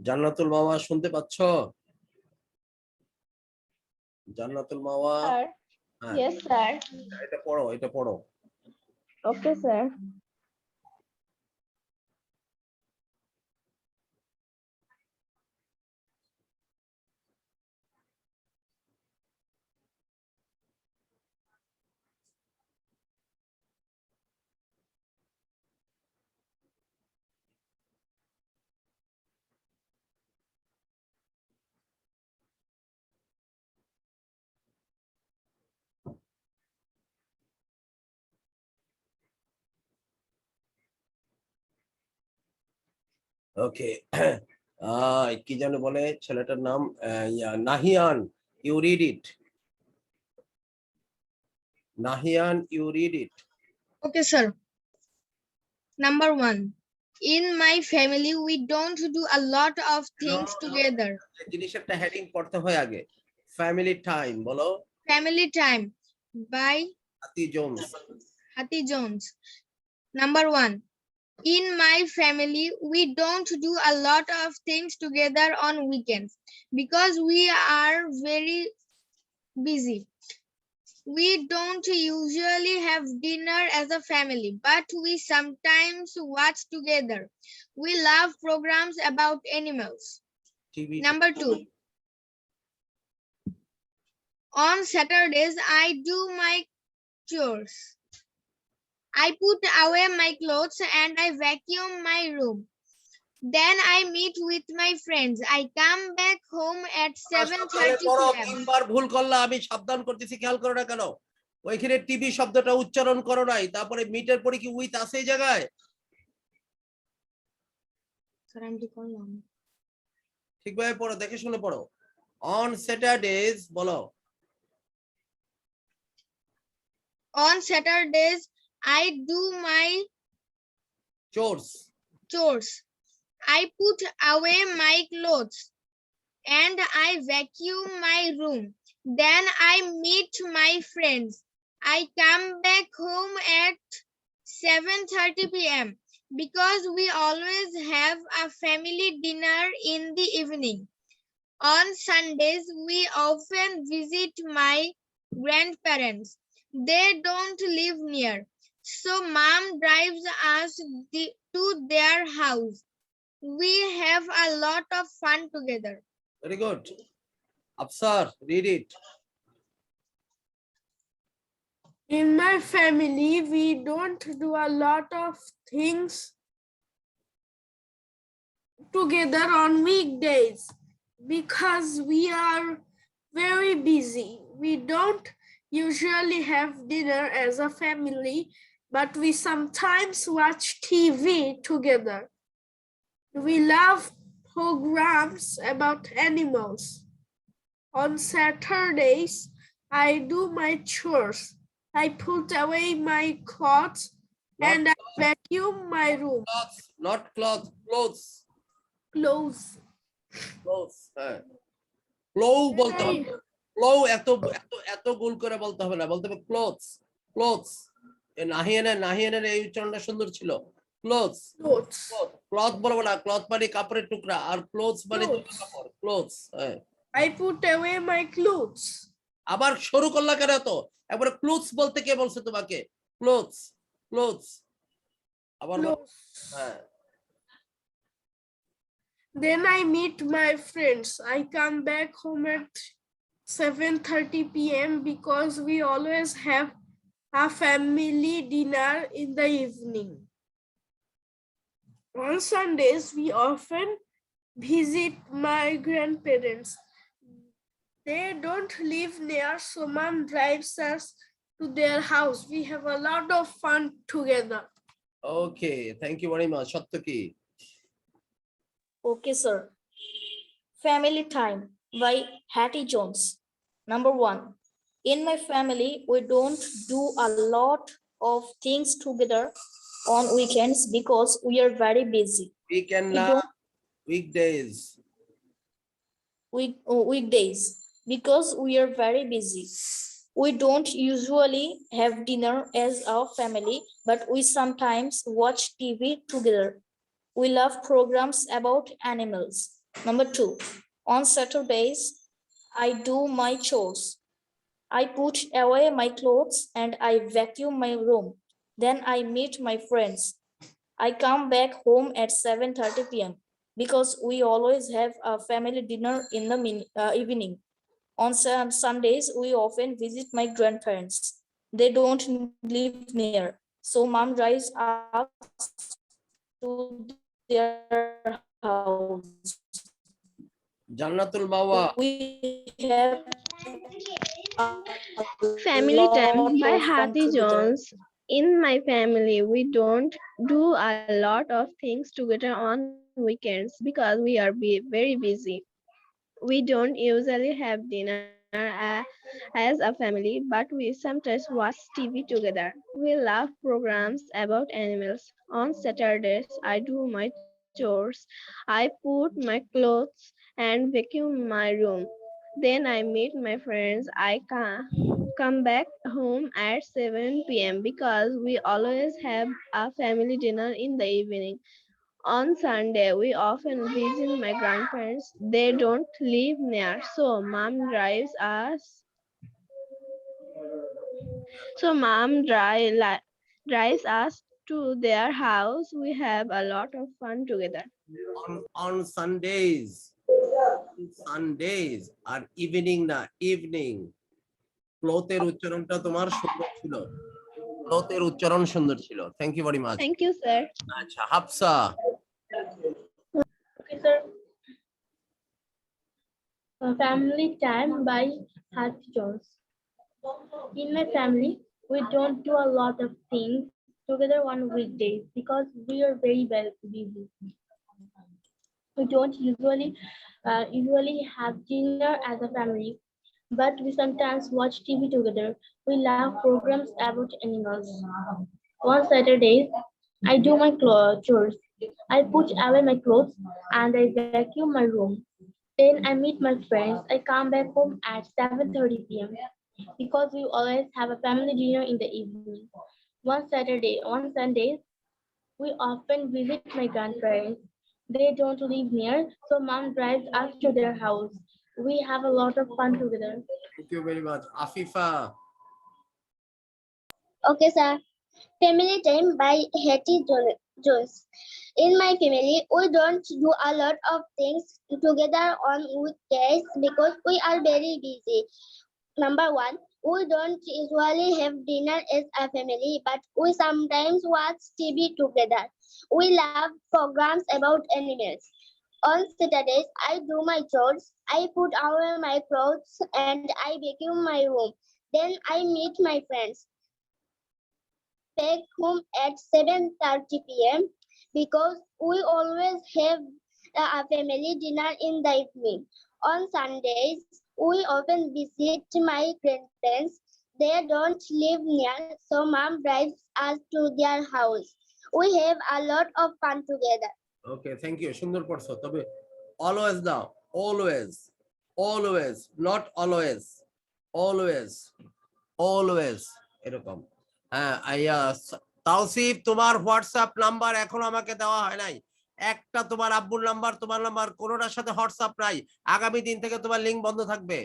জান্নাতুল মাওয়া শুনতে পাচ্ছ? জান্নাতুল মাওয়া, Sir. হ্যাঁ Yes, sir. এটা পড়ো, এটা পড়ো। Okay, sir. ওকে। কি যেন বলে ছেলেটার নাম? Nahiyan, you read it. Nahiyan, you read it. Okay, sir. Number 1. In my family, we don't do a lot of things together. জিনিস একটা হেডিং পড়তে হয় আগে। ফ্যামিলি টাইম বলো। Family time by হাতি Jones. Hati Jones. Number 1. In my family, we don't do a lot of things together on weekends because we are very busy. We don't usually have dinner as a family, but we sometimes watch together. We love programs about animals. TV. Number 2. On Saturdays, I do my chores. I put away my clothes and I vacuum my room. Then I meet with my friends. I come back home at 7:30 p.m. তিনবার ভুল করলা, আমি সাবধান করতেছি, খেয়াল করো না কেন? ওইখানে টিভি শব্দটা উচ্চারণ করো নাই, তারপরে মিটার পরে কি উইথ আছে এই জায়গায়? ঠিকভাবে পড়ো, দেখে শুনে পড়ো। অন স্যাটারডেজ বলো। On Saturdays, I do my chores. I put away my clothes and I vacuum my room. Then I meet my friends. I come back home at 7:30 p.m. because we always have a family dinner in the evening. On Sundays, we often visit my grandparents. They don't live near, so mom drives us to their house. We have a lot of fun together. Very good. Afsar, read it. In my family, we don't do a lot of things together on weekdays because we are very busy. We don't usually have dinner as a family, but we sometimes watch TV together. We love programs about animals. On Saturdays, I do my chores. I put away my clothes and I vacuum my room. Clothes, not cloth, clothes. Clothes. Clothes, হ্যাঁ। Flow বলতে হবে। Flow এত এত গোল করে বলতে হবে না, বলতে হবে clothes, clothes. নাহিয়ানের এই উচ্চারণটা সুন্দর ছিল। Clothes. Clothes. Cloth বলবো না, cloth মানে কাপড়ের টুকরা, আর clothes মানে কাপড়। Clothes, হ্যাঁ। I put away my clothes. আবার শুরু করলা কেন তো? একবারে clothes বলতে কে বলছে তোমাকে? Clothes, clothes. আবার হ্যাঁ। Then I meet my friends. I come back home at 7:30 p.m. because we always have a family dinner in the evening. On Sundays, we often visit my grandparents. They don't live near, so mom drives us to their house. We have a lot of fun together. Okay, thank you very much. Satyaki. Okay, sir. Family time by Hattie Jones. Number 1. In my family, we don't do a lot of things together on weekends because we are very busy. Weekdays. Weekdays because we are very busy. We don't usually have dinner as our family, but we sometimes watch TV together. We love programs about animals. Number 2, on Saturdays, I do my chores. I put away my clothes and I vacuum my room. Then I meet my friends. I come back home at 7:30 p.m. because we always have a family dinner in the evening. On Sundays, we often visit my grandparents. They don't live near, so mom drives us to their house. Jannatul Mawa We have a Family lot time by of fun Hati together. Jones. In my family, we don't do a lot of things together on weekends because we are very busy. We don't usually have dinner as a family, but we sometimes watch TV together. We love programs about animals. On Saturdays, I do my chores. I put my clothes and vacuum my room. Then I meet my friends. I come back home at 7 p.m. because we always have a family dinner in the evening. On Sunday, we often visit my grandparents. They don't live near, so mom drives us. So mom drives us to their house. We have a lot of fun together. on Sundays. Sundays আর evening না evening ক্লোথের উচ্চারণটা তোমার সুন্দর ছিল ক্লোথের উচ্চারণ সুন্দর ছিল thank you very much Thank you, sir. আচ্ছা Hafsa Okay, sir. Family time by Hati Jones. In my family, we don't do a lot of things together on weekdays because we are very busy. We don't usually have dinner as a family, but we sometimes watch TV together. We love programs about animals. On Saturdays, I do my chores. I put away my clothes and I vacuum my room. Then I meet my friends. I come back home at 7:30 p.m. because we always have a family dinner in the evening. On Sundays, we often visit my grandparents. They don't live near, so mom drives us to their house. We have a lot of fun together. Thank you very much Afifa Okay, sir. Family time by Hattie Jones. In my family, we don't do a lot of things together on weekdays because we are very busy. Number 1, we don't usually have dinner as a family, but we sometimes watch TV together. We love programs about animals. On Saturdays, I do my chores. I put away my clothes and I vacuum my room. Then I meet my friends. Back home at 7:30 p.m. because we always have a family dinner in the evening. On Sundays, we often visit my grandparents. They don't live near, so mom drives us to their house. We have a lot of fun together. Okay thank you সুন্দর পড়ছো তবে always দাও always always not always always always এরকম হ্যাঁ আইয়া তাওসিফ তোমার WhatsApp number এখন আমাকে দেওয়া হয় নাই একটা তোমার আব্বুর নাম্বার তোমার নাম্বার কোনোটার সাথে হোয়াটসঅ্যাপ নাই আগামী দিন থেকে তোমার লিংক বন্ধ থাকবে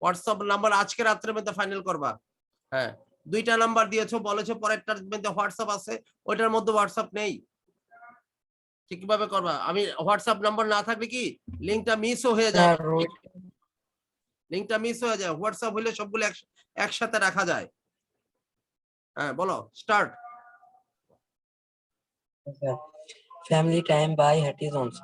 হোয়াটসঅ্যাপ নাম্বার আজকে রাত্রের মধ্যে ফাইনাল করবা হ্যাঁ 2টা নাম্বার দিয়েছো বলেছো পরেরটার মধ্যে হোয়াটসঅ্যাপ আছে ওইটার মধ্যে হোয়াটসঅ্যাপ নেই কিভাবে করবা আমি হোয়াটসঅ্যাপ নাম্বার না থাকলে কি লিংকটা মিসও হয়ে যায় লিংকটা মিস হয়ে যায় হোয়াটসঅ্যাপ হলে সবগুলো একসাথে রাখা যায় হ্যাঁ বলো start Family time by Hattie Jones.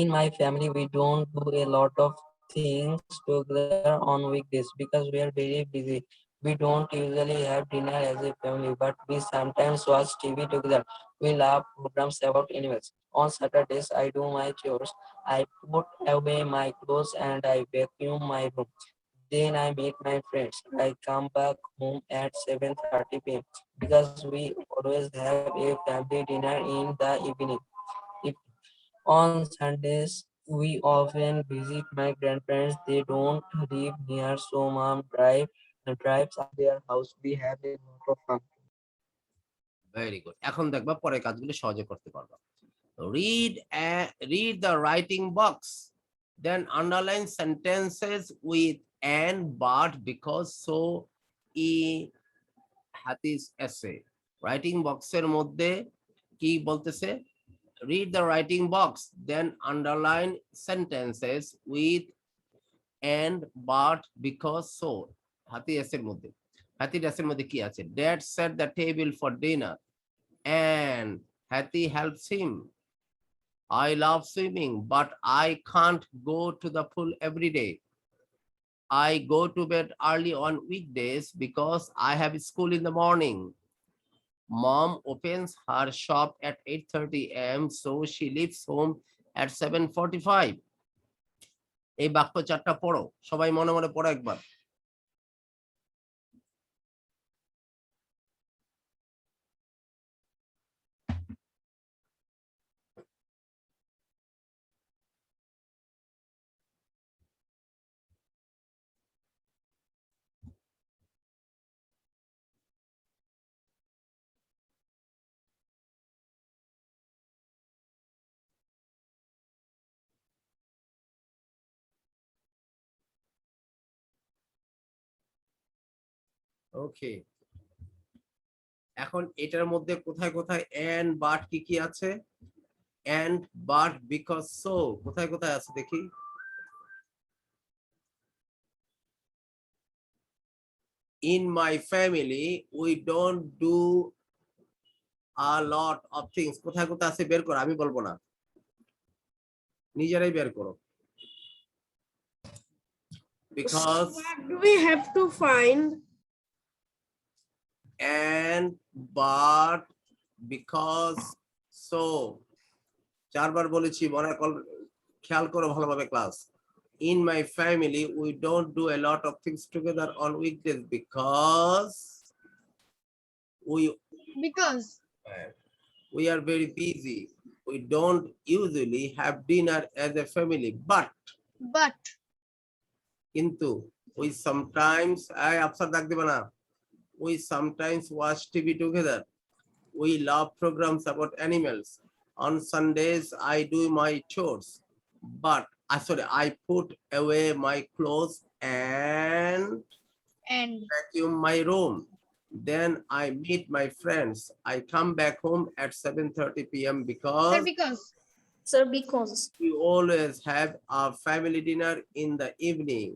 In my family, we don't do a lot of things together on weekdays because we are very busy. We don't usually have dinner as a family, but we sometimes watch TV together. We love programs about animals. On Saturdays, I do my chores. I put away my clothes and I vacuum my room. Then I meet my friends. I come back home at 7:30 p.m. because we always have a family dinner in the evening. If on Sundays, we often visit my grandparents. They don't live near, so mom drives us their house. We have a lot of fun. Very good এখন দেখবা পরে কাজগুলো সহজে করতে পারবা read the writing box, then underline sentences with and, but, because, so, Hati's essay. Writing boxের মধ্যে কি বলতেছে? Read the writing box, then underline sentences with and, but, because, so. হাতি এসের মধ্যে, হাতির এসের মধ্যে কি আছে? Dad set the table for dinner and Hattie helps him. I love swimming, but I can't go to the pool every day. I go to bed early on weekdays because I have school in the morning. Mom opens her shop at 8:30 a.m. so she leaves home at 7:45. এই বাক্য চারটা পড়ো, সবাই মনে মনে পড়ো একবার। ওকে, এখন এটার মধ্যে কোথায় কোথায় and, but কি কি আছে? And, but, because, so কোথায় কোথায় আছে দেখি? In my family we don't do a lot of things. কোথায় কোথায় আছে বের করো, আমি বলবো না, নিজেরাই বের করো। Because, What do we have to find? and, but, because, so চারবার বলেছি, মনে খেয়াল করো ভালোভাবে class. In my family we don't do a lot of things together on weekdays because we are very busy. We don't usually have dinner as a family, but কিন্তু we sometimes, Afsar ডাক দিবা না, we sometimes watch TV together. We love programs about animals. On Sundays I do my chores, but I put away my clothes and vacuum my room. Then I meet my friends. I come back home at 7:30 p.m. because we always have a family dinner in the evening.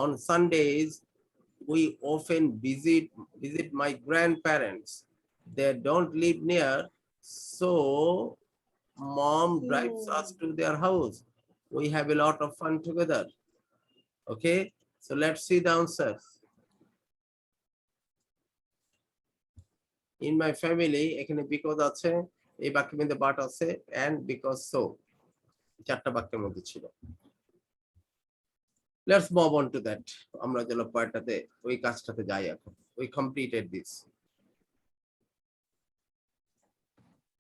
On Sundays, we often visit my grandparents. They don't live near, so mom drives us to their house. We have a lot of fun together. Okay, so let's see the answers. In my family, এখানে because আছে, এই বাক্যের মধ্যে but আছে, and because so, চারটা বাক্যের মধ্যে ছিল। Let's move on to that. আমরা চলো পরেরটাতে, ওই কাজটাতে যাই এখন। We completed this.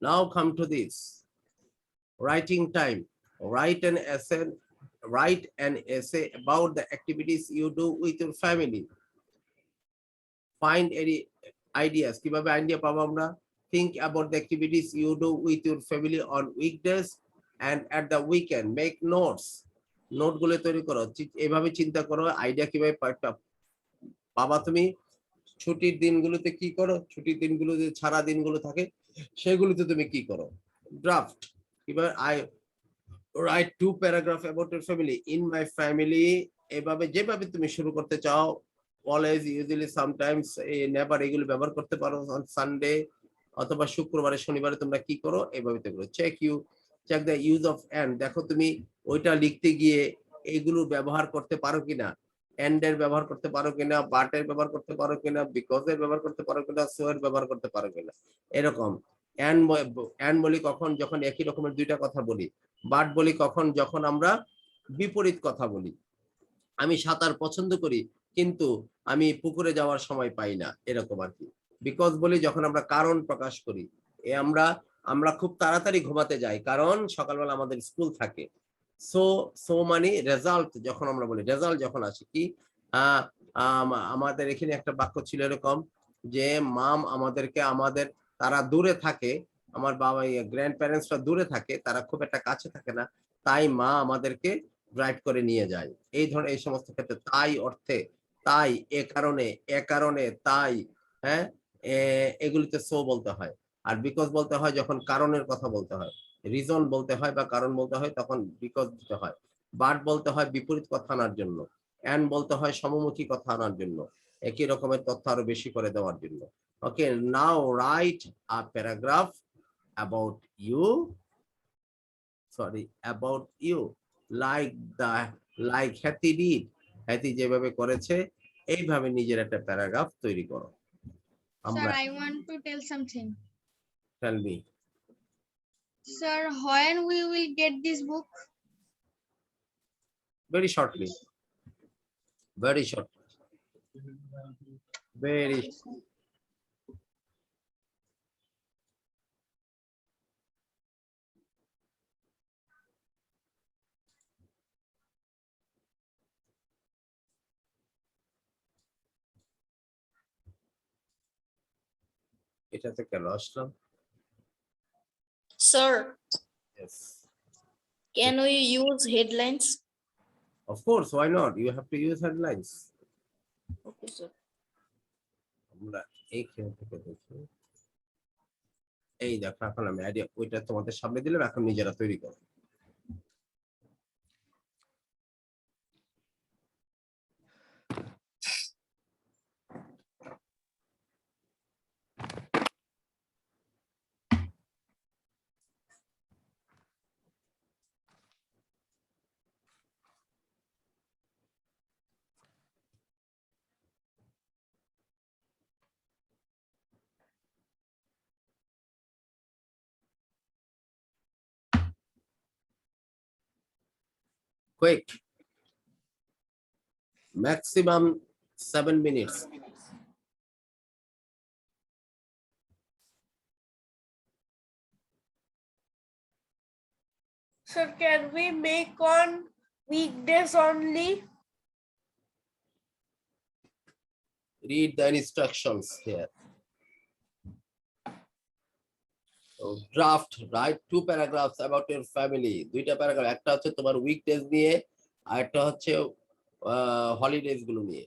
Now come to this. Writing time. Write an essay about the activities you do with your family. Find any ideas. কিভাবে আইডিয়া পাবো আমরা? Think about the activities you do with your family on weekdays and at the weekend. Make notes. নোটগুলো তৈরি করো, এভাবে চিন্তা করো idea কিভাবে পাবা তুমি। ছুটির দিনগুলোতে কি করো? ছুটির দিনগুলো যে ছাড়া দিনগুলো থাকে সেগুলোতে তুমি কি করো? ড্রাফট। কিভাবে I write 2 paragraphs about your family. In my family, এভাবে যেভাবে তুমি শুরু করতে চাও, always, usually, sometimes, never, এগুলো ব্যবহার করতে পারো। on Sunday অথবা শুক্রবারে শনিবারে তোমরা কি করো, এভাবে তো করো। check the use of and. দেখো তুমি ওইটা লিখতে গিয়ে এগুলো ব্যবহার করতে পারো কিনা, and এর ব্যবহার করতে পারো কিনা, but এর ব্যবহার করতে পারো কিনা, because এর ব্যবহার করতে পারো কিনা, so এর ব্যবহার করতে পারো কিনা। এরকম and বলি কখন, যখন একই রকমের দুইটা কথা বলি। but বলি কখন, যখন আমরা বিপরীত কথা বলি। আমি সাঁতার পছন্দ করি কিন্তু আমি পুকুরে যাওয়ার সময় পাই না, এরকম আর কি। বিকজ বলি যখন আমরা কারণ প্রকাশ করি। আমরা খুব তাড়াতাড়ি ঘুমাতে যাই কারণ সকালবেলা আমাদের স্কুল থাকে। সো মানে রেজাল্ট, যখন আমরা বলি রেজাল্ট যখন আসে কি, আমাদের এখানে একটা বাক্য ছিল এরকম যে মাম আমাদেরকে, তারা দূরে থাকে, আমার বাবা গ্র্যান্ড প্যারেন্টসরা দূরে থাকে, তারা খুব একটা কাছে থাকে না, তাই মা আমাদেরকে ড্রাইভ করে নিয়ে যায়। এই ধরনের এই সমস্ত ক্ষেত্রে তাই অর্থে, তাই, এ কারণে, তাই, হ্যাঁ, এগুলিতে সো বলতে হয়। আর বিকজ বলতে হয় যখন কারণের কথা বলতে হয়, রিজন বলতে হয় বা কারণ বলতে হয় তখন বিকজ দিতে হয়। বাট বলতে হয় বিপরীত কথা আনার জন্য, এন্ড বলতে হয় সমমুখী কথা আনার জন্য, একই রকমের তথ্য আরো বেশি করে দেওয়ার জন্য। Okay, now write a paragraph about you, sorry, about you, like the, like হ্যাতি did, হ্যাতি যেভাবে করেছে এইভাবে নিজের একটা প্যারাগ্রাফ তৈরি করো। Sir, আমরা, I want to tell something. tell me, Sir, when we will get this book? very shortly, very short, very, এটাতে কেন আসলাম? Sir, Yes, can we use headlines? of course, why not, you have to use headlines. Okay, sir. আমরা এইখান থেকে দেখি, এই দেখো এখন আমি আইডিয়া ওইটা তোমাদের সামনে দিলাম, এখন নিজেরা তৈরি করো। Quick, maximum 7 minutes. Sir, can we make on weekdays only? Read the instructions here. So, draft, write 2 paragraphs about your family. দুইটা প্যারাগ্রাফ, একটা হচ্ছে তোমার উইকডেজ নিয়ে আর একটা হচ্ছে হলিডেজ গুলো নিয়ে।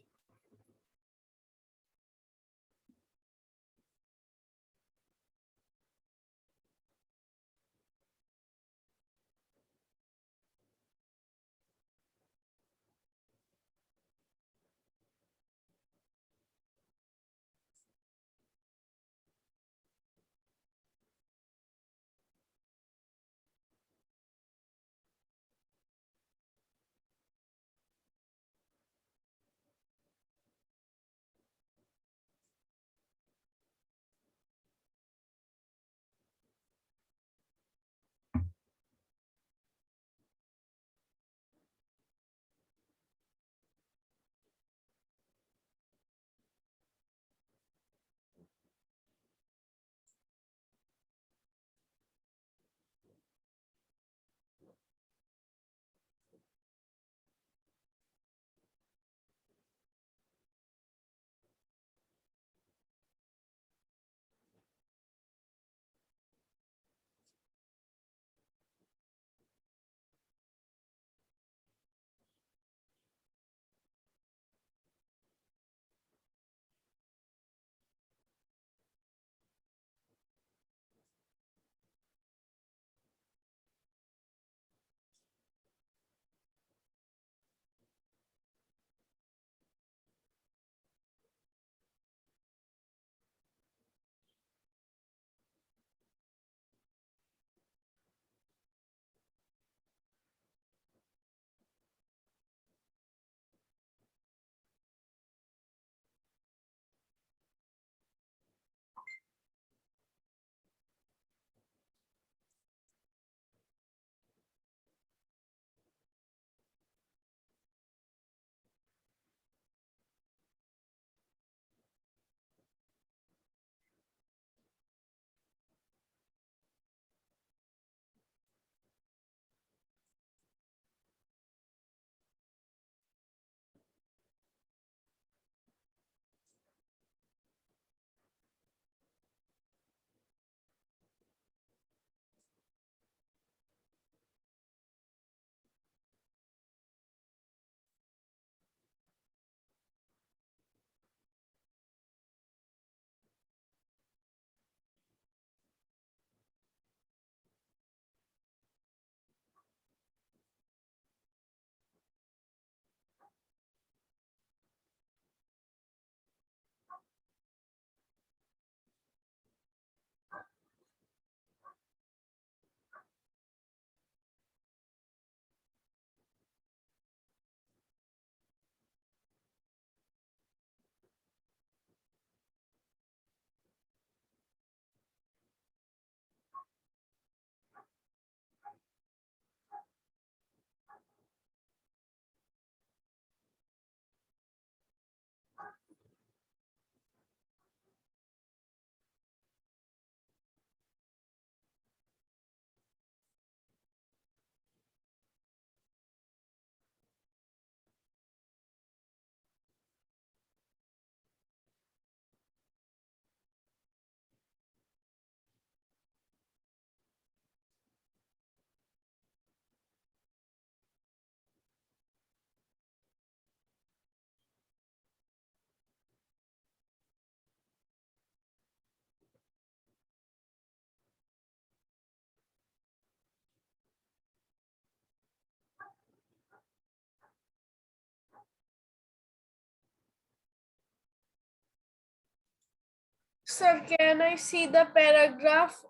Sir, can I see the paragraph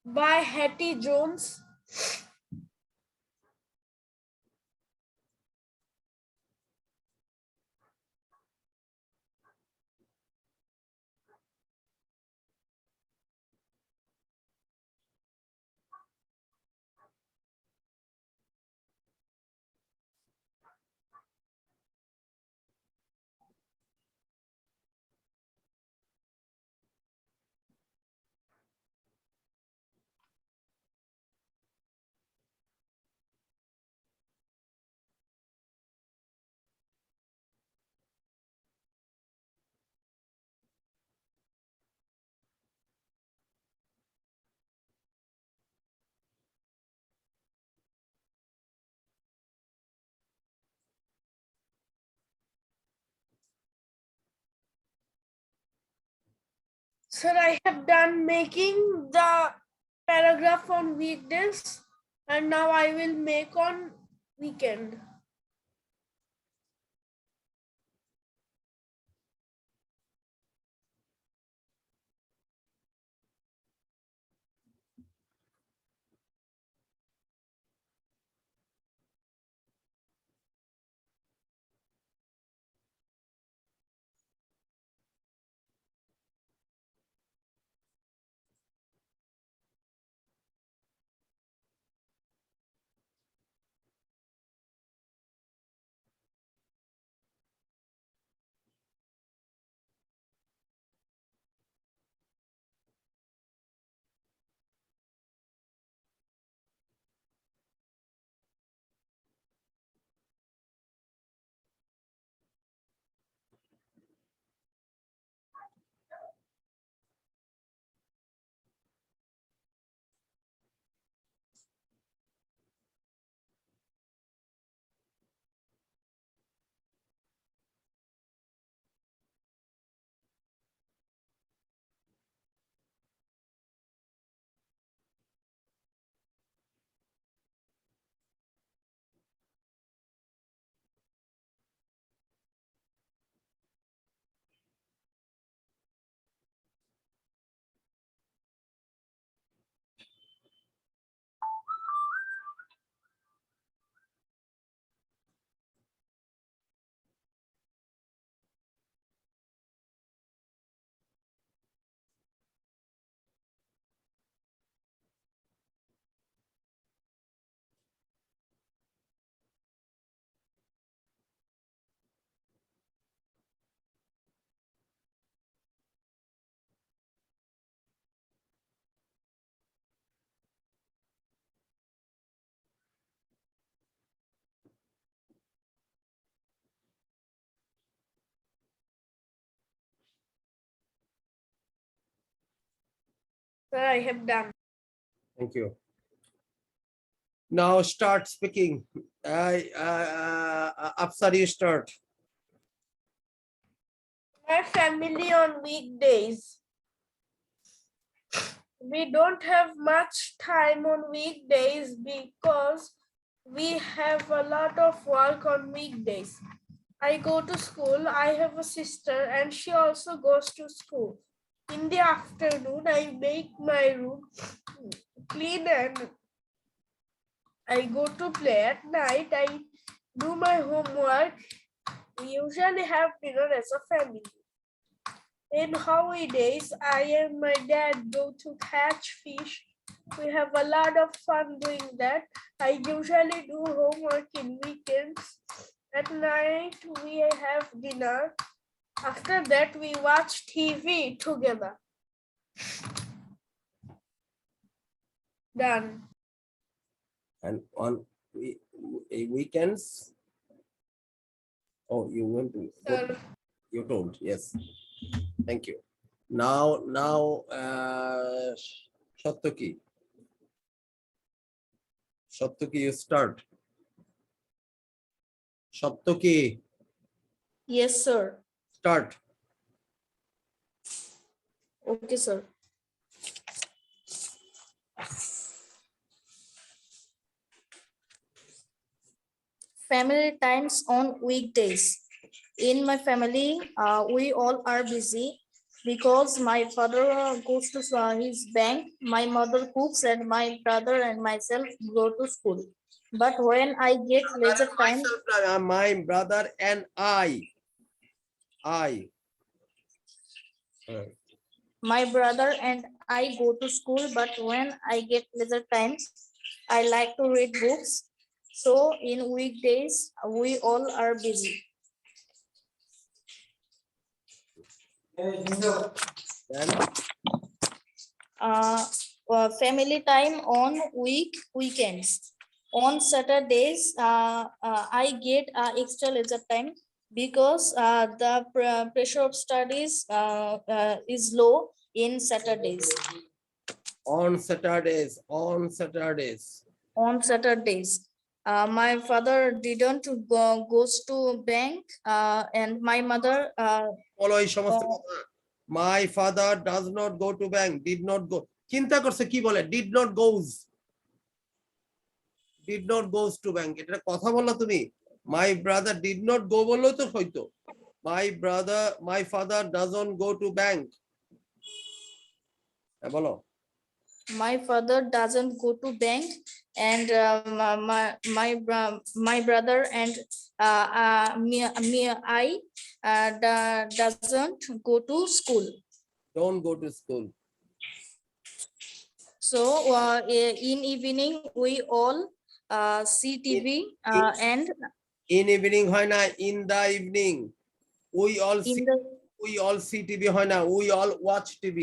by Hattie Jones? Sir, I have done making the paragraph on weekdays and now I will make on weekend. Sir, I have done. Thank you. Now start speaking. Afsar, you start. My family on weekdays. We don't have much time on weekdays because we have a lot of work on weekdays. I go to school, I have a sister and she also goes to school. In the afternoon, I make my room clean and I go to play. At night, I do my homework. We usually have dinner as a family. In holidays, I and my dad go to catch fish. We have a lot of fun doing that. I usually do homework in weekends. At night, we have dinner. After that, we watch TV together. Done. And on weekends, oh, you went to, Sir, you told, yes. Thank you. Now, Satyaki. Satyaki, you start. Satyaki, Yes, sir. start. Okay, sir. Family times on weekdays. In my family, we all are busy. because my father goes to his bank, my mother cooks, and my brother and myself go to school. But when I get leisure time, Myself, my brother and I. my brother and I go to school, but when I get leisure time, I like to read books. So in weekdays, we all are busy. Then Family time on weekends. On Saturdays, I get extra leisure time because the pressure of studies is low in Saturdays. on Saturdays. On Saturdays, my father didn't goes to bank, and my mother বলো এই সমস্ত কথা। My father does not go to bank, did not go। চিন্তা করছে কি বলে did not goes to bank। এটা কথা বললা তুমি। My brother did not go বললেও তো হইতো। My father doesn't go to bank। বলো। my father doesn't go to bank, and my brother and I doesn't go to school. Don't go to school। So in evening we all see TV and In evening হয় না, in the evening we all see TV হয় না, we all watch TV।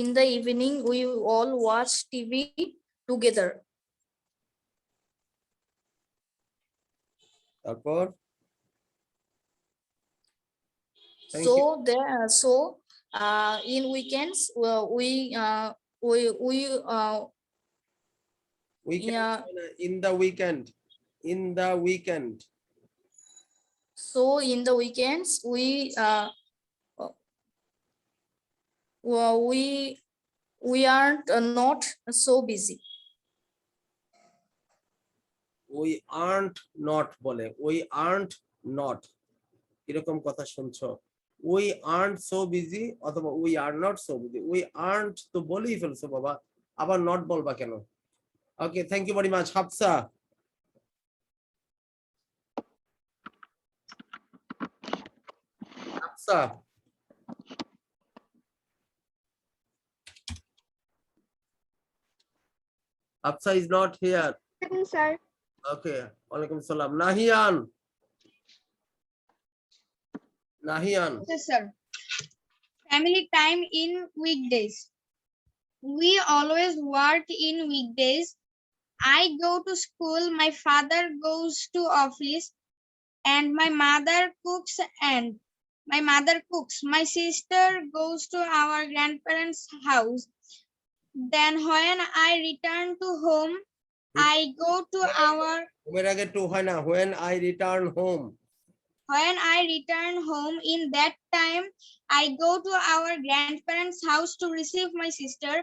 in the evening we all watch TV together. তারপর Thank So you। there, in weekends we Weekend yeah. হয় না, in the weekend। So in the weekends we aren't not so busy. We aren't not বলে, we aren't not এরকম কথা শুনছো। We aren't so busy অথবা we are not so busy। We aren't তো বলেই ফেলছো বাবা, আবার not বলবা কেন? Okay, thank you very much। Hafsa. Hafsa. Hafsa is not here। Sir. Okay, walaikum salam। Nahian। Yes, sir. Family time in weekdays. We always work in weekdays. I go to school, my father goes to office, and my mother cooks. My sister goes to our grandparents' house. Then when I return to home, I go to our ঘুমের আগে two হয় না, when I return home। When I return home, in that time, I go to our grandparents' house to receive my sister.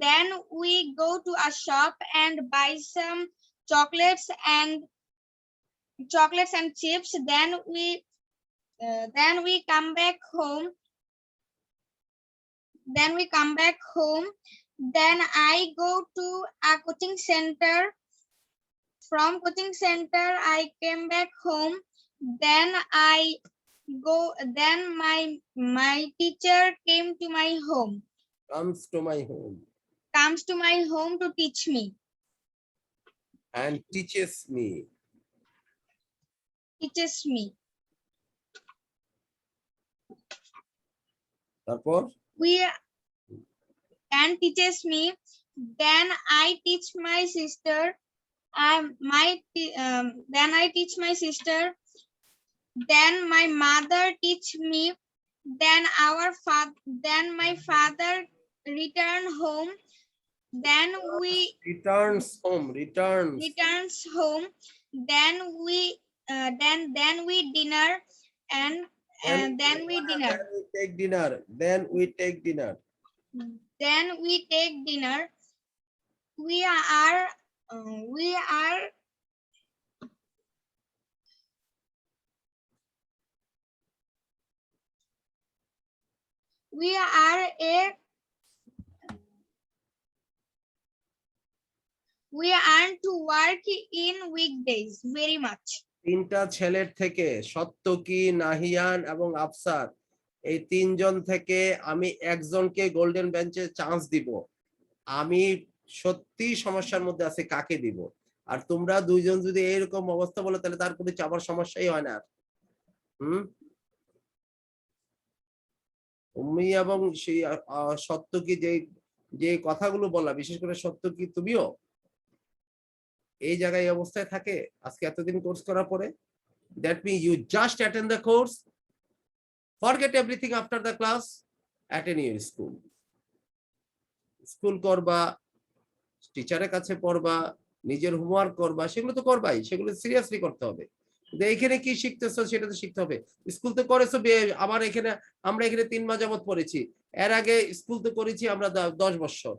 Then we go to a shop and buy some chocolates and chips. Then we come back home. Then I go to a coaching center. From coaching center, I came back home. Then my teacher came to my home. Comes to my home Comes to my home to teach me. and teaches me। তারপর Teaches me. Then I teach my sister. Then I teach my sister. Then my mother teach me. Then my father return home. Then we returns home। returns home. Then we dinner and then we dinner. Then we take dinner। We are We aren't to work in weekdays very much. তিনটা ছেলের থেকে সত্যকি, নাহিয়ান এবং আফসার, এই তিনজন থেকে আমি একজনকে golden বেঞ্চে চান্স দিব। আমি সত্যি সমস্যার মধ্যে আছি, কাকে দিব? আর তোমরা দুইজন যদি এরকম অবস্থা বলো তাহলে তার কোনো চাপার সমস্যাই হয় না। তুমি এবং সেই সত্যকি যে কথাগুলো বললা, বিশেষ করে সত্যকি তুমিও এই জায়গায় এই অবস্থায় থাকে আজকে এতদিন কোর্স করার পরে। That means you just attend the course, forget everything after the class, attend your school. School করবা, টিচারের কাছে পড়বা, নিজের হোমওয়ার্ক করবা, সেগুলো তো করবাই, সেগুলো সিরিয়াসলি করতে হবে। এখানে কি শিখতেছো সেটা তো শিখতে হবে। স্কুল তো করেছো, আমরা এখানে 3 মাস যাবত পড়েছি। এর আগে স্কুল তো করেছি আমরা 10 বছর।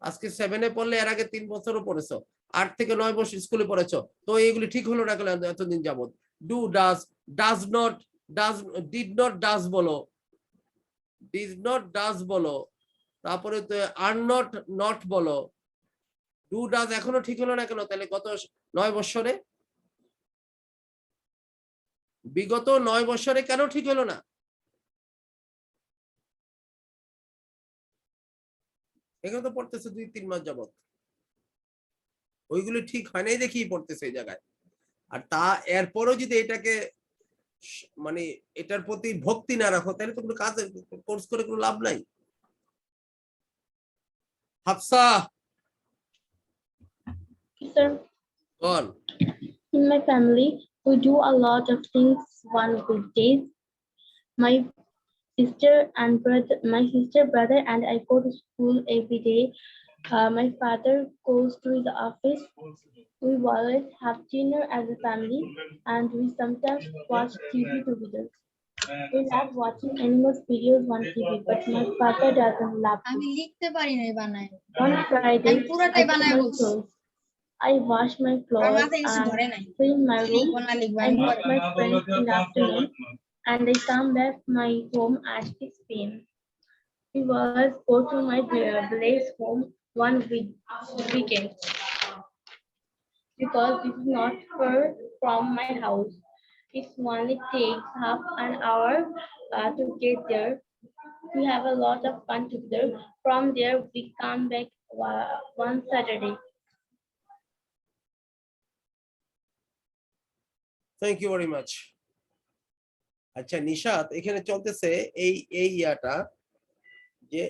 আজকে 7-এ পড়লে এর আগে 3 বছরও পড়েছো, 8 থেকে 9 বছর স্কুলে পড়েছো। তো এগুলি ঠিক হলো না কেন এতদিন যাবত? Do, does not, did not, does বলো, ডিড নট, ডাজ বলো, তারপরে তো আর নট বলো, ডু ডাজ এখনো ঠিক হলো না কেন? তাহলে গত 9 বছরে, বিগত 9 বছরে কেন ঠিক হলো না? এখানে তো পড়তেছে 2-3 মাস যাবত, ওইগুলো ঠিক হয় নাই দেখি পড়তেছে এই জায়গায়। আর তা এরপরও যদি এটাকে মানে এটার প্রতি ভক্তি না রাখো তাহলে তো কোনো কাজ, কোর্স করে কোনো লাভ নাই। Hafsa, Sir, ball. in my family, we do a lot of things on weekdays. My sister, brother, and I go to school every day. My father goes to his office. We always have dinner as a family, and we sometimes watch TV together. We love watching animals videos on TV, but my father doesn't love আমি it. লিখতে পারি না বানাই। On Friday, আমি পুরোটাই I do বানায় my বলছি। clothes. I wash my আমার clothes মাথায় কিছু ধরে নাই। and clean my room. লিখবো না লিখবো I আমি meet পরে। my friends in the afternoon, and I come back my home at 6 p.m. We always go to my village home one weekend because this is not far from my house. It only takes half an hour to get there. We have a lot of fun together. From there, we come back one Saturday. Thank you very much. আচ্ছা নিশাত, এখানে চলতেছে এই ইয়াটা যে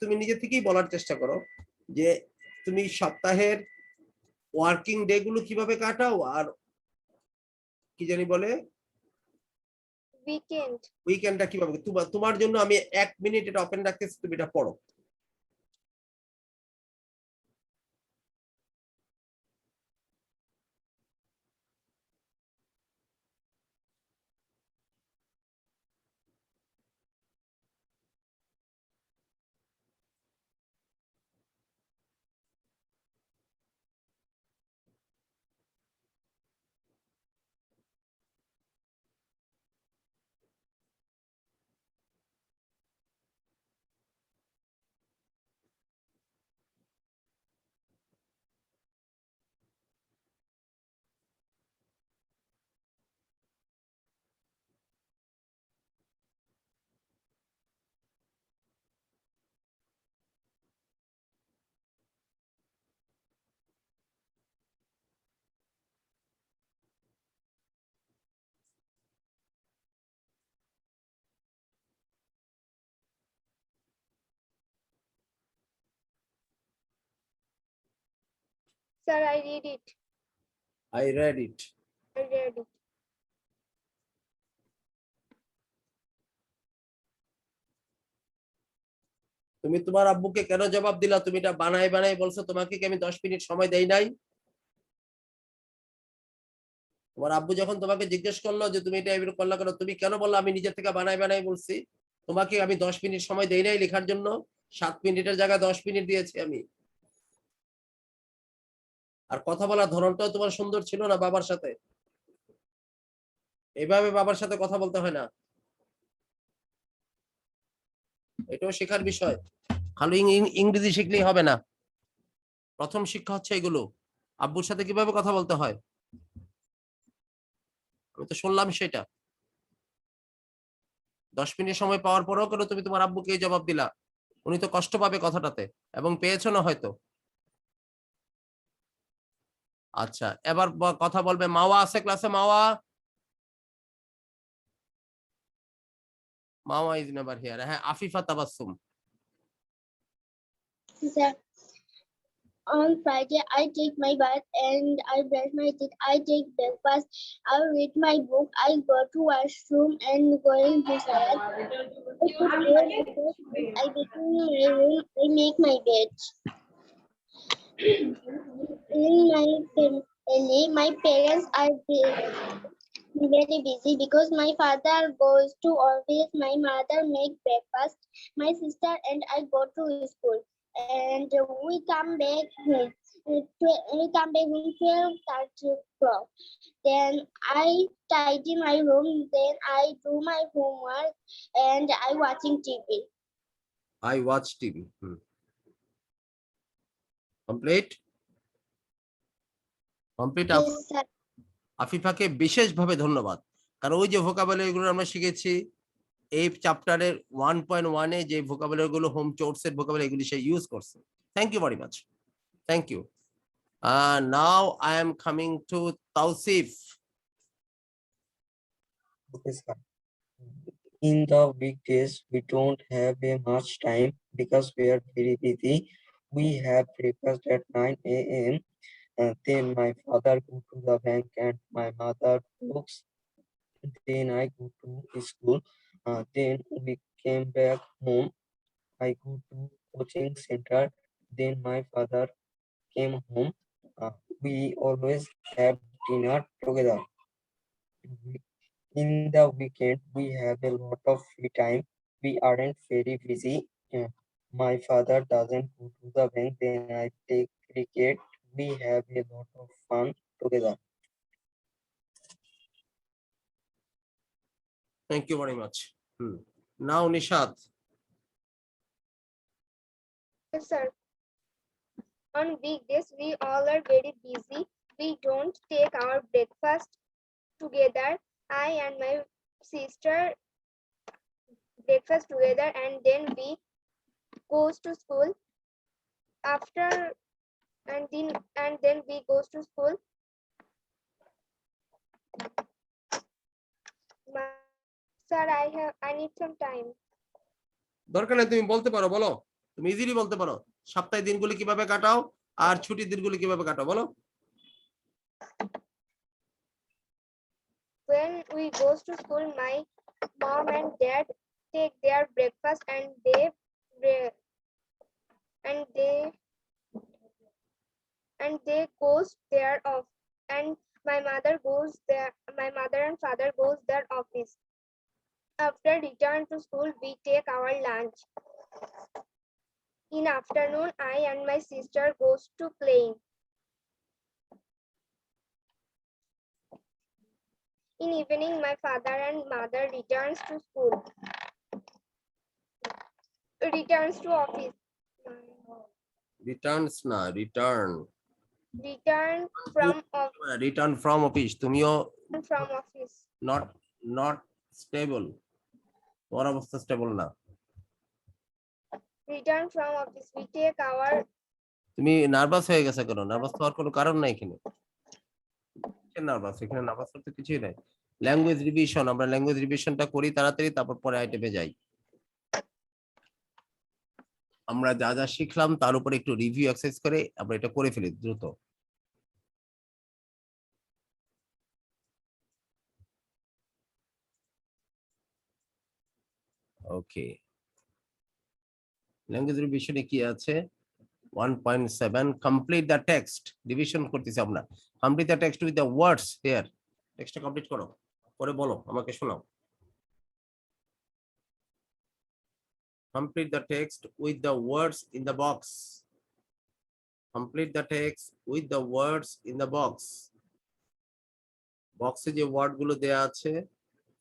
তুমি নিজে থেকেই বলার চেষ্টা করো যে তুমি সপ্তাহের ওয়ার্কিং ডে গুলো কিভাবে কাটাও, আর কি জানি বলে উইকেন্ডটা কিভাবে। তোমার জন্য আমি 1 মিনিট এটা ওপেন রাখতেছি, তুমি এটা পড়ো। Sir, I read it. I read it. I read it. তুমি তোমার আব্বুকে কেন জবাব দিলা? তুমি এটা বানাই বলছো, তোমাকে কি আমি 10 মিনিট সময় দেই নাই? তোমার আব্বু যখন তোমাকে জিজ্ঞেস করলো যে তুমি এটা এভাবে করলা কেন, তুমি কেন বললা আমি নিজে থেকে বানাই বলছি? তোমাকে আমি 10 মিনিট সময় দেই নাই লেখার জন্য? 7 মিনিটের জায়গায় 10 মিনিট দিয়েছি আমি। আর কথা বলার ধরনটাও তোমার সুন্দর ছিল না বাবার সাথে। এভাবে বাবার সাথে কথা বলতে হয় না। এটাও শেখার বিষয়, খালি ইংরেজি শিখলেই হবে না। প্রথম শিক্ষা হচ্ছে এগুলো, আব্বুর সাথে কিভাবে কথা বলতে হয়। আমি তো শুনলাম সেটা। 10 মিনিট সময় পাওয়ার পরেও কেন তুমি তোমার আব্বুকে এই জবাব দিলা? উনি তো কষ্ট পাবে কথাটাতে, এবং পেয়েছো না হয়তো। আচ্ছা, এবার কথা বলবে মাওয়া। আছে ক্লাসে মাওয়া? মাওয়া ইজ নেভার হিয়ার। হ্যাঁ, Afifa Tabassum. Sir, on Friday, I take my bath and I brush my teeth. I take breakfast. I read my book. I go to washroom and going to salad. I put hair before I get in my room. I make my bed. In my family, my parents are very busy because my father goes to office, my mother makes breakfast, my sister and I go to school, and we come back home. We come back home 12:30 o'clock. Then I tidy my room. Then I do my homework and I watching TV. I watch TV. Complete? Complete? Yes, sir. আফিফাকে বিশেষভাবে ধন্যবাদ, কারণ ওই যে vocabulary গুলো আমরা শিখেছি এই চ্যাপ্টারের 1.1 এ, যে ভোকাবুলারি গুলো হোম চোর্স এর ভোকাবুলারি, এগুলি সে ইউজ করছে। Thank you very much, thank you. Now I am coming to Tausif. Okay, sir. In the weekdays, we don't have a much time because we are very busy. We have breakfast at 9 a.m. Then my father go to the bank and my mother cooks. Then I go to school. Then we came back home. I go to coaching center. Then my father came home. We always have dinner together. In the weekend, we have a lot of free time. We aren't very busy. My father doesn't go to the bank. Then I take cricket. We have a lot of fun together. Thank you very much. Now Nishat. Yes, sir. On weekdays, we all are very busy. We don't take our breakfast together. I and my sister breakfast together and then we goes to school. After and then we goes to school. Sir, I need some time. দরকার নেই, তুমি বলতে পারো, বলো। তুমি easily বলতে পারো সপ্তাহের দিনগুলি কিভাবে কাটাও আর ছুটির দিনগুলি কিভাবে কাটাও, বলো। When we goes to school, my mom and dad take their breakfast and they goes there off, and my mother and father goes their office. After return to school, we take our lunch. In afternoon, I and my sister goes to playing. In evening, my father and mother returns to school. Returns to office. Returns না, return. Return from return from office. তুমিও office. Not stable, তোমার অবস্থা stable না। Return from office. We take our. তুমি nervous হয়ে গেছে কেন? Nervous হওয়ার কোনো কারণ নাই এখানে। নার্ভাস, এখানে নার্ভাস করতে কিছুই নাই। ল্যাঙ্গুয়েজ রিভিশন, আমরা ল্যাঙ্গুয়েজ রিভিশনটা করি তাড়াতাড়ি, তারপর পরে আইটেমে যাই। আমরা যা যা শিখলাম তার উপরে একটু রিভিউ এক্সারসাইজ করে আমরা এটা করে ফেলি দ্রুত। ওকে, ল্যাঙ্গুয়েজ রিভিশনে কি আছে? 1.7 কমপ্লিট দ্য টেক্সট। রিভিশন করতেছি আমরা। Complete the text with the words here. টেক্সটটা কমপ্লিট করো, করে বলো, আমাকে শোনাও। Complete the text with the words in the box. Complete the text with the words in the box. বক্সে যে ওয়ার্ড গুলো দেয়া আছে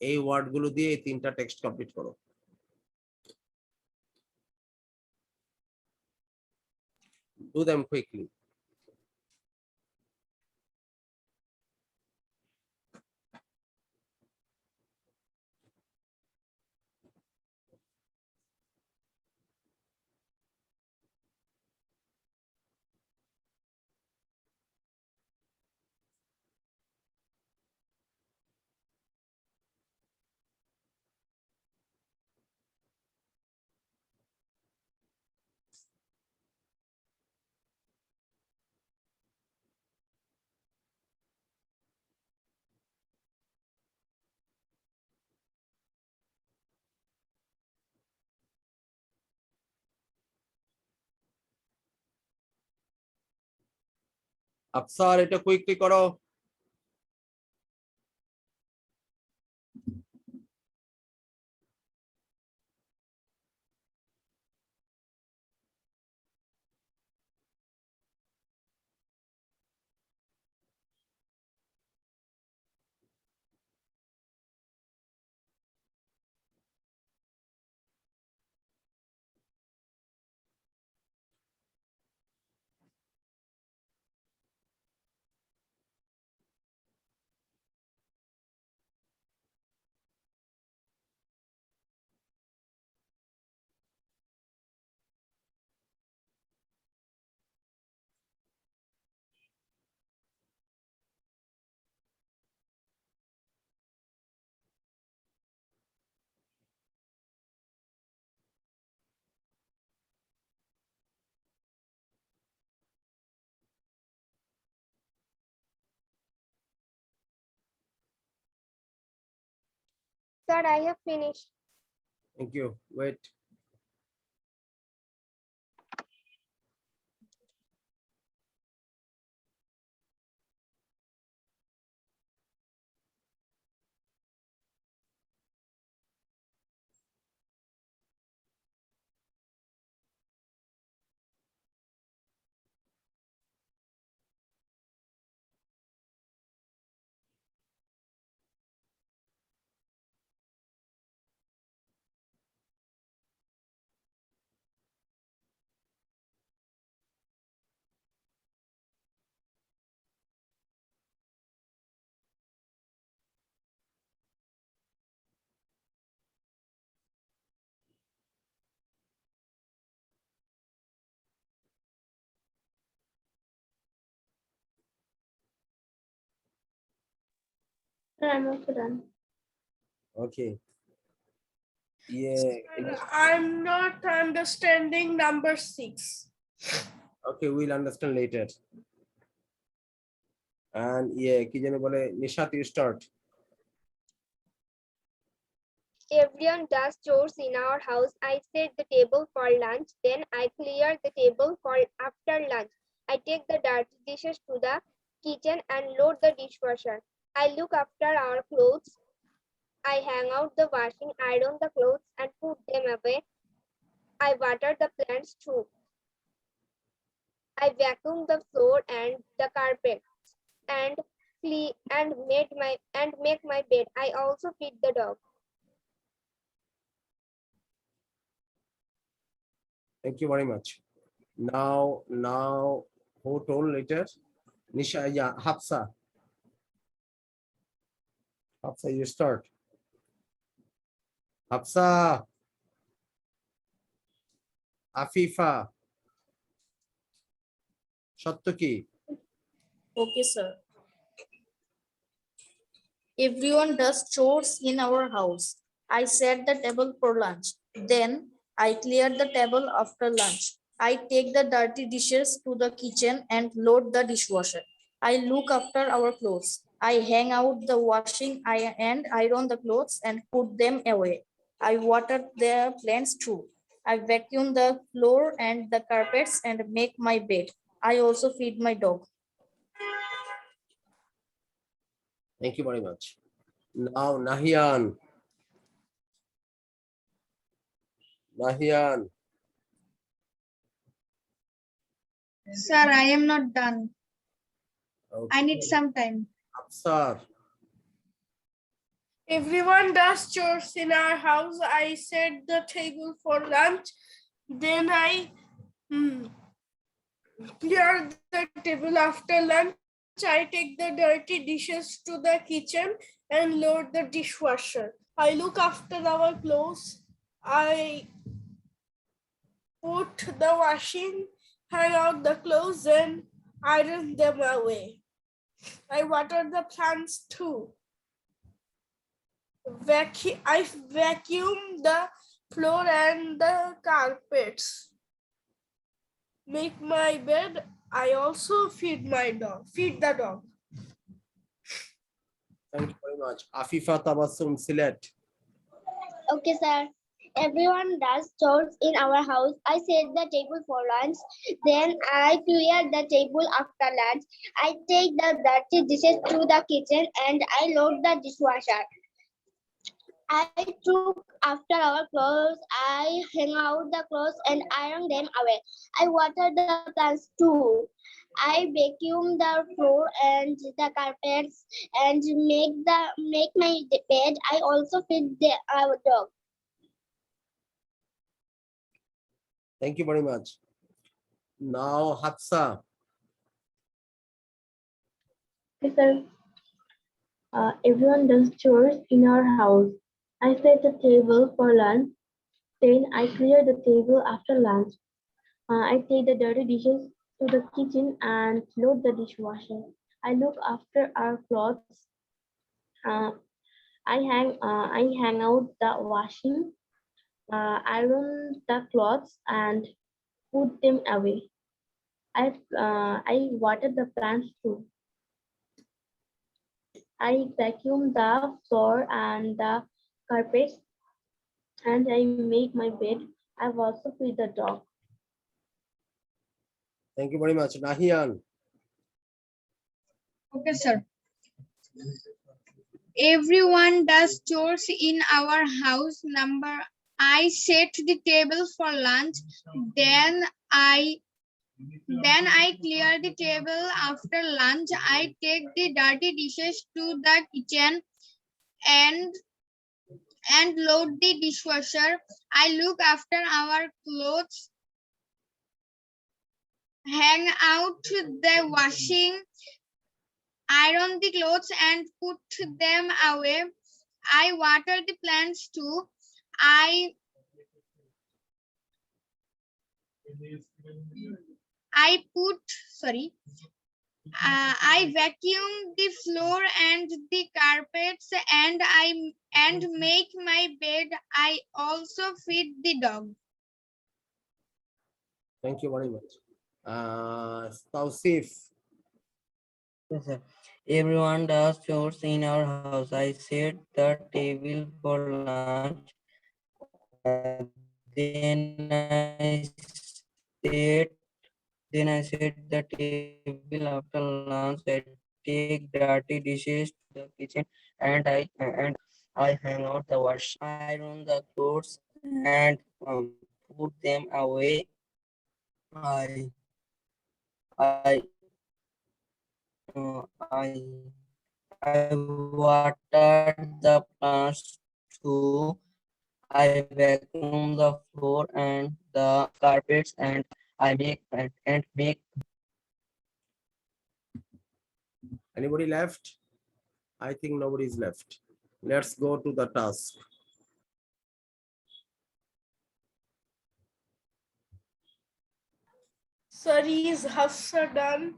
এই ওয়ার্ড গুলো দিয়ে এই তিনটা টেক্সট কমপ্লিট করো। Do them quickly. আফসার এটা কুইকলি করো। Sir, I have finished. Thank you. Wait. Sir, I'm also done. Okay. Yeah. I'm not understanding number 6. Okay, we'll understand later. And yeah, কি জানি বলে, Nishat, you start. Everyone does chores in our house. I set the table for lunch. Then I clear the table for after lunch. I take the dirty dishes to the kitchen and load the dishwasher. I look after our clothes. I hang out the washing, iron the clothes, and put them away. I water the plants too. I vacuum the floor and the carpet and clean and make my bed. I also feed the dog. Thank you very much. Now, who told later? Nisha, yeah, Hafsa. Hafsa, you start. Hafsa. Afifa. Shattuki. Okay, sir. Everyone does chores in our house. I set the table for lunch. Then I clear the table after lunch. I take the dirty dishes to the kitchen and load the dishwasher. I look after our clothes. I hang out the washing and iron the clothes and put them away. I water the plants too. I vacuum the floor and the carpets and make my bed. I also feed my dog. Thank you very much. Now, Nahian. Nahian. Sir, I am not done. I need Okay. some time. Afsar. Everyone does chores in our house. I set the table for lunch. Then I clear the table after lunch. I take the dirty dishes to the kitchen and load the dishwasher. I look after our clothes. I put the washing, hang out the clothes, and iron them away. I water the plants too. I vacuum the floor and the carpets. Make my bed. I also feed the dog. Thank you very much. Afifa Tabassum, Silet. Okay, sir. Everyone does chores in our house. I set the table for lunch. Then I clear the table after lunch. I take the dirty dishes to the kitchen and I load the dishwasher. I took after our clothes. I hang out the clothes and iron them away. I water the plants too. I vacuum the floor and the carpets and make my bed. I also feed our dog. Thank you very much. Now, Hafsa. Okay, sir. Everyone does chores in our house. I set the table for lunch. Then I clear the table after lunch. I take the dirty dishes to the kitchen and load the dishwasher. I look after our clothes. Uh, I hang out the washing, iron the clothes and put them away. I water the plants too. I vacuum the floor and the carpets and I make my bed. I also feed the dog. Thank you very much. Nahian. Okay, sir. Everyone does chores in our house. I set the table for lunch. Then I clear the table after lunch. I take the dirty dishes to the kitchen and load the dishwasher. I look after our clothes, hang out the washing, iron the clothes and put them away. I water the plants too. I vacuum the floor and the carpets and make my bed. I also feed the dog. Thank you very much. Tausif. Yes, sir. Everyone does chores in our house. I set the table for lunch. Then I set the table after lunch. I take dirty dishes to the kitchen and I hang out the wash, iron the clothes and put them away. I I I water the plants too. I vacuum the floor and the carpets and I make. Anybody left? I think nobody's left. Let's go to the task. Sir, is Hafsa done?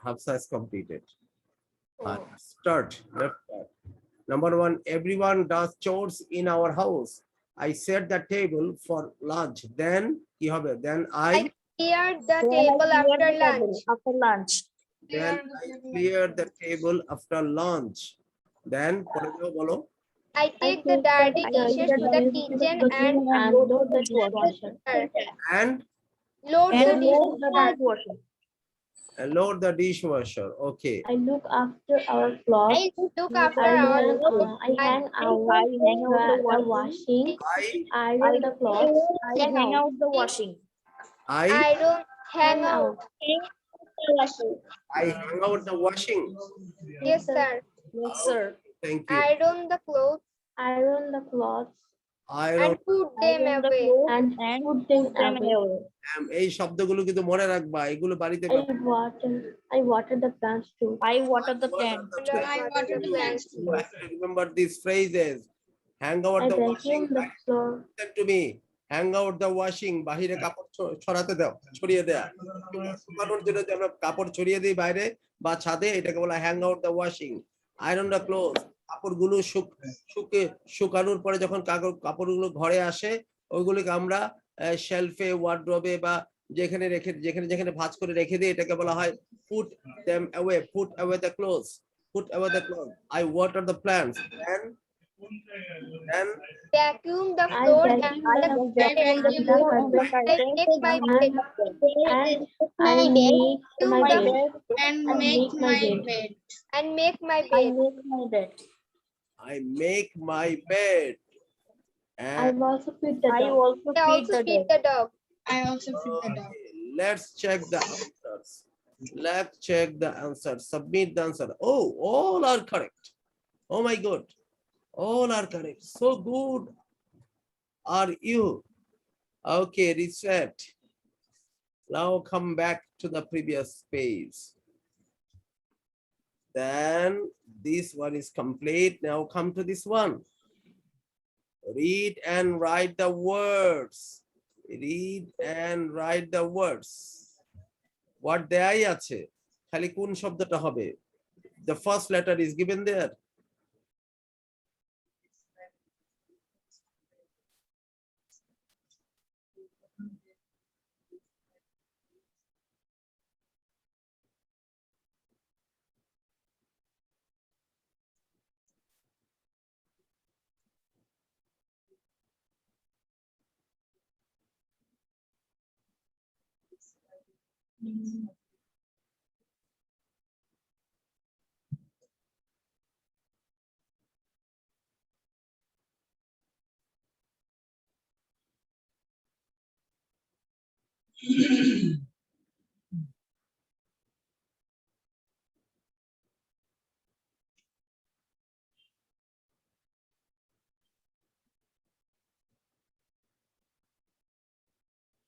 Hafsa is completed. Oh. Start. Let's start. Number one, everyone does chores in our house. I set the table for lunch. Then I Clear the table after lunch. Then I clear the table after lunch. Then bolo. I take the dirty dishes to the kitchen and load the dishwasher. And load the dishwasher. load the dishwasher. Okay. I look after our clothes. I look after our clothes. I hang out the washing. I iron the clothes. I hang out the washing. I don't hang out. I hang out the washing. Yes, sir. Yes, sir. Thank you. Iron the clothes. Iron the clothes. iron and put them Iron the away. clothes and and put them put them away. away. এই শব্দগুলো কিন্তু মনে রাখবা, এগুলো বাড়িতে I water the plants too. I water the plant. And I water the plants too. You have to remember these phrases. Hang out I the washing. vacuum the floor. Listen to me. Hang out the washing. বাহিরে কাপড় ছড়াতে দাও, ছড়িয়ে দেয়া। শুকানোর জন্য যে আমরা কাপড় ছড়িয়ে দিই বাইরে বা ছাদে, এটাকে বলা hang out the washing. Iron the clothes. কাপড়গুলো শুকানোর পরে যখন কাপড়গুলো ঘরে আসে, ওইগুলোকে আমরা শেলফে, ওয়ার্ড্রোবে বা যেখানে যেখানে ভাঁজ করে রেখে দিই, এটাকে বলা হয় put them away. Put away the clothes. Put away the clothes. I water the plants. And Vacuum the I floor vacuum and I the vacuum the carpet. floor and the I carpet. make my bed And I My bed. make my My bed. bed. and I make make my my bed. bed. And make my I bed. make my bed. I make my bed. I And also feed the I dog. also I feed also the feed dog. the dog. I also feed the dog. okay, let's check the answers. Let's check the answers. Submit the answer. Oh, all are correct. Oh my God. All are correct. So good are you. Okay, reset. Now come back to the previous page. Then this one is complete. Now come to this one. Read and write the words. Read and write the words. What দেয়াই আছে, খালি কোন শব্দটা হবে? The first letter is given there.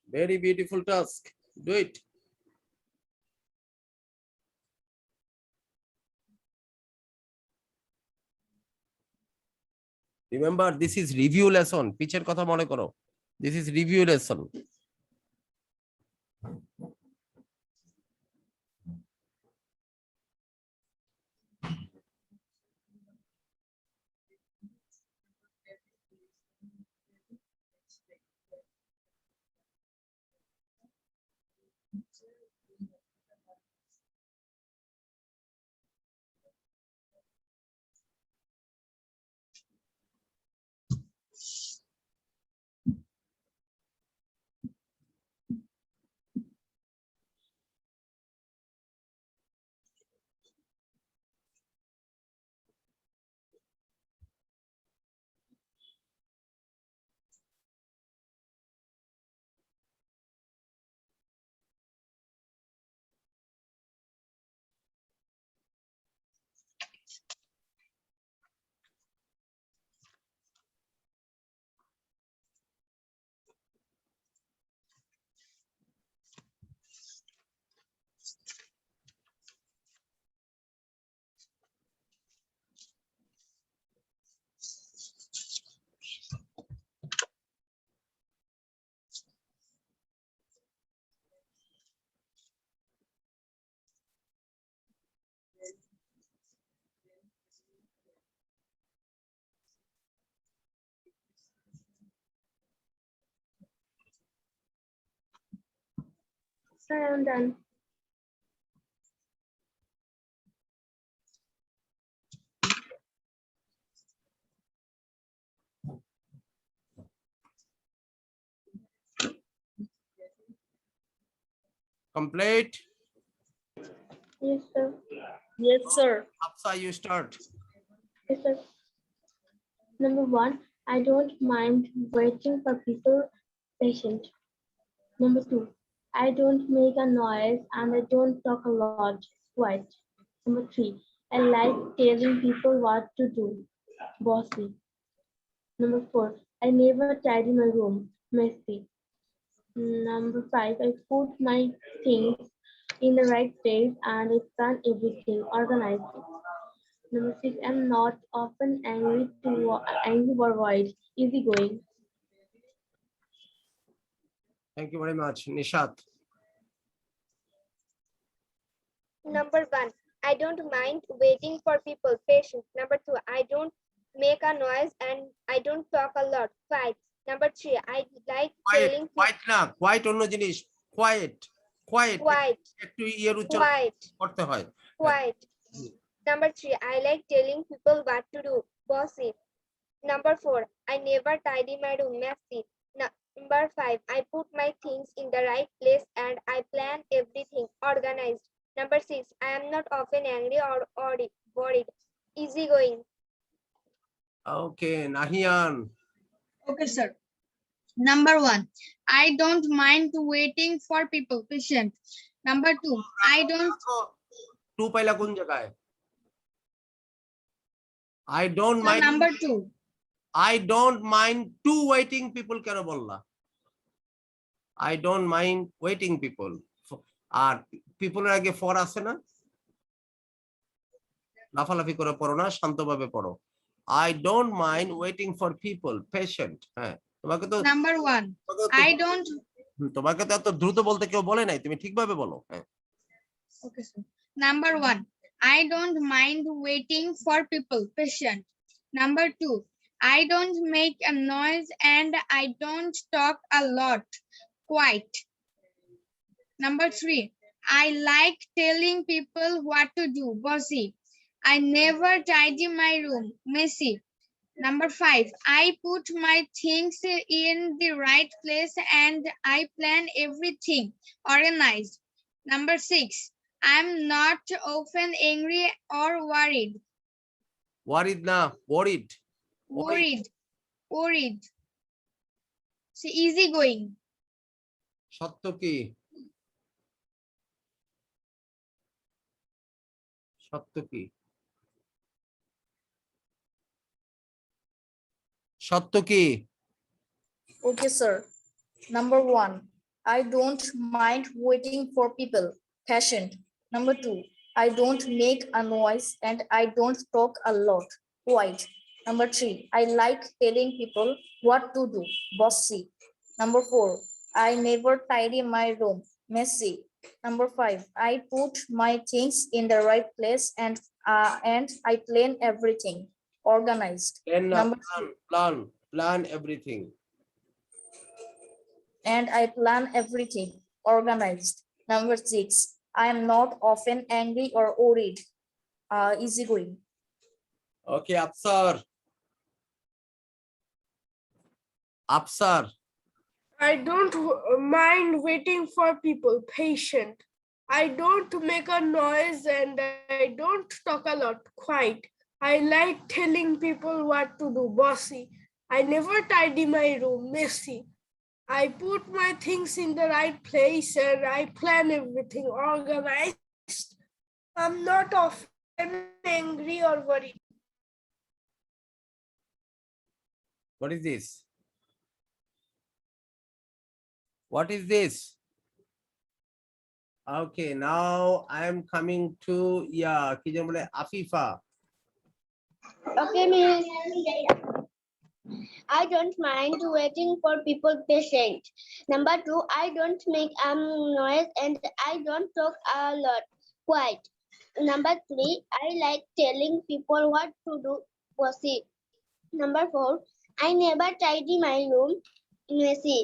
Very beautiful task. Do it. Remember, this is review lesson. পিছের কথা মনে করো. This is review lesson. Sir, I'm done. Complete. Yes, sir. Yes, sir. Hafsa, you start. Yes, sir. Number one, I don't mind waiting for people patient. Number two, I don't make a noise and I don't talk a lot. Quiet. Number three, I like telling people what to do. Bossy. Number four, I never tidy my room. Messy. Number 5, I put my things in the right place and I plan everything, organize it. Number 6, I'm not often angry or worried, easygoing. Thank you very much. Nishat. Number 1, I don't mind waiting for people, patient. Number 2, I don't make a noise and I don't talk a lot, quiet. Number 3, I like Quiet, telling people quiet না, quiet অন্য জিনিস, quiet, quiet, quiet, একটু ইয়ের উচ্চারণ quiet, করতে হয়। quiet. Number 3, I like telling people what to do, bossy. Number 4, I never tidy my room, messy. Number 5, I put my things in the right place and I plan everything, organized. Number 6, I am not often angry or worried, easygoing. Okay, Nahian. Okay, sir. Number 1, I don't mind waiting for people, patient. Number 2, I don't. Two পাইলা কোন জায়গায়? I don't Sir, mind. number 2. I don't mind two waiting people কেন বললা? I don't mind waiting people. R people এর আগে for আছে না? লাফালাফি করে পড়ো না, শান্তভাবে পড়ো। I don't mind waiting for people, patient. হ্যাঁ, তোমাকে তো Number 1, I don't. তোমাকে তো এত দ্রুত বলতে কেউ বলে নাই, তুমি ঠিকভাবে বলো। হ্যাঁ। Okay, sir. Number 1, I don't mind waiting for people, patient. Number 2, I don't make a noise and I don't talk a lot, quiet. Number 3, I like telling people what to do, bossy. I never tidy my room, messy. Number 5, I put my things in the right place and I plan everything, organized. Number 6, I'm not often angry or worried. Worried না, worried. Worried. So easygoing. সত্য কি? সত্য কি? সত্য কি? Okay, sir. Number 1, I don't mind waiting for people, patient. Number 2, I don't make a noise and I don't talk a lot, quiet. Number 3, I like telling people what to do, bossy. Number 4, I never tidy my room, messy. Number 5, I put my things in the right place and I plan everything, organized. Number Plan everything. And I plan everything, organized. Number 6, I am not often angry or worried, easygoing. Okay, Apsar. I don't mind waiting for people, patient. I don't make a noise and I don't talk a lot, quiet. I like telling people what to do, bossy. I never tidy my room, messy. I put my things in the right place and I plan everything, organized. I'm not often angry or worried. What is this? What is this? Okay, now I am coming to কি যেন বলে Afifa. Okay, miss. I don't mind waiting for people, patient. Number 2, I don't make noise and I don't talk a lot, quiet. Number 3, I like telling people what to do, bossy. Number 4, I never tidy my room, messy.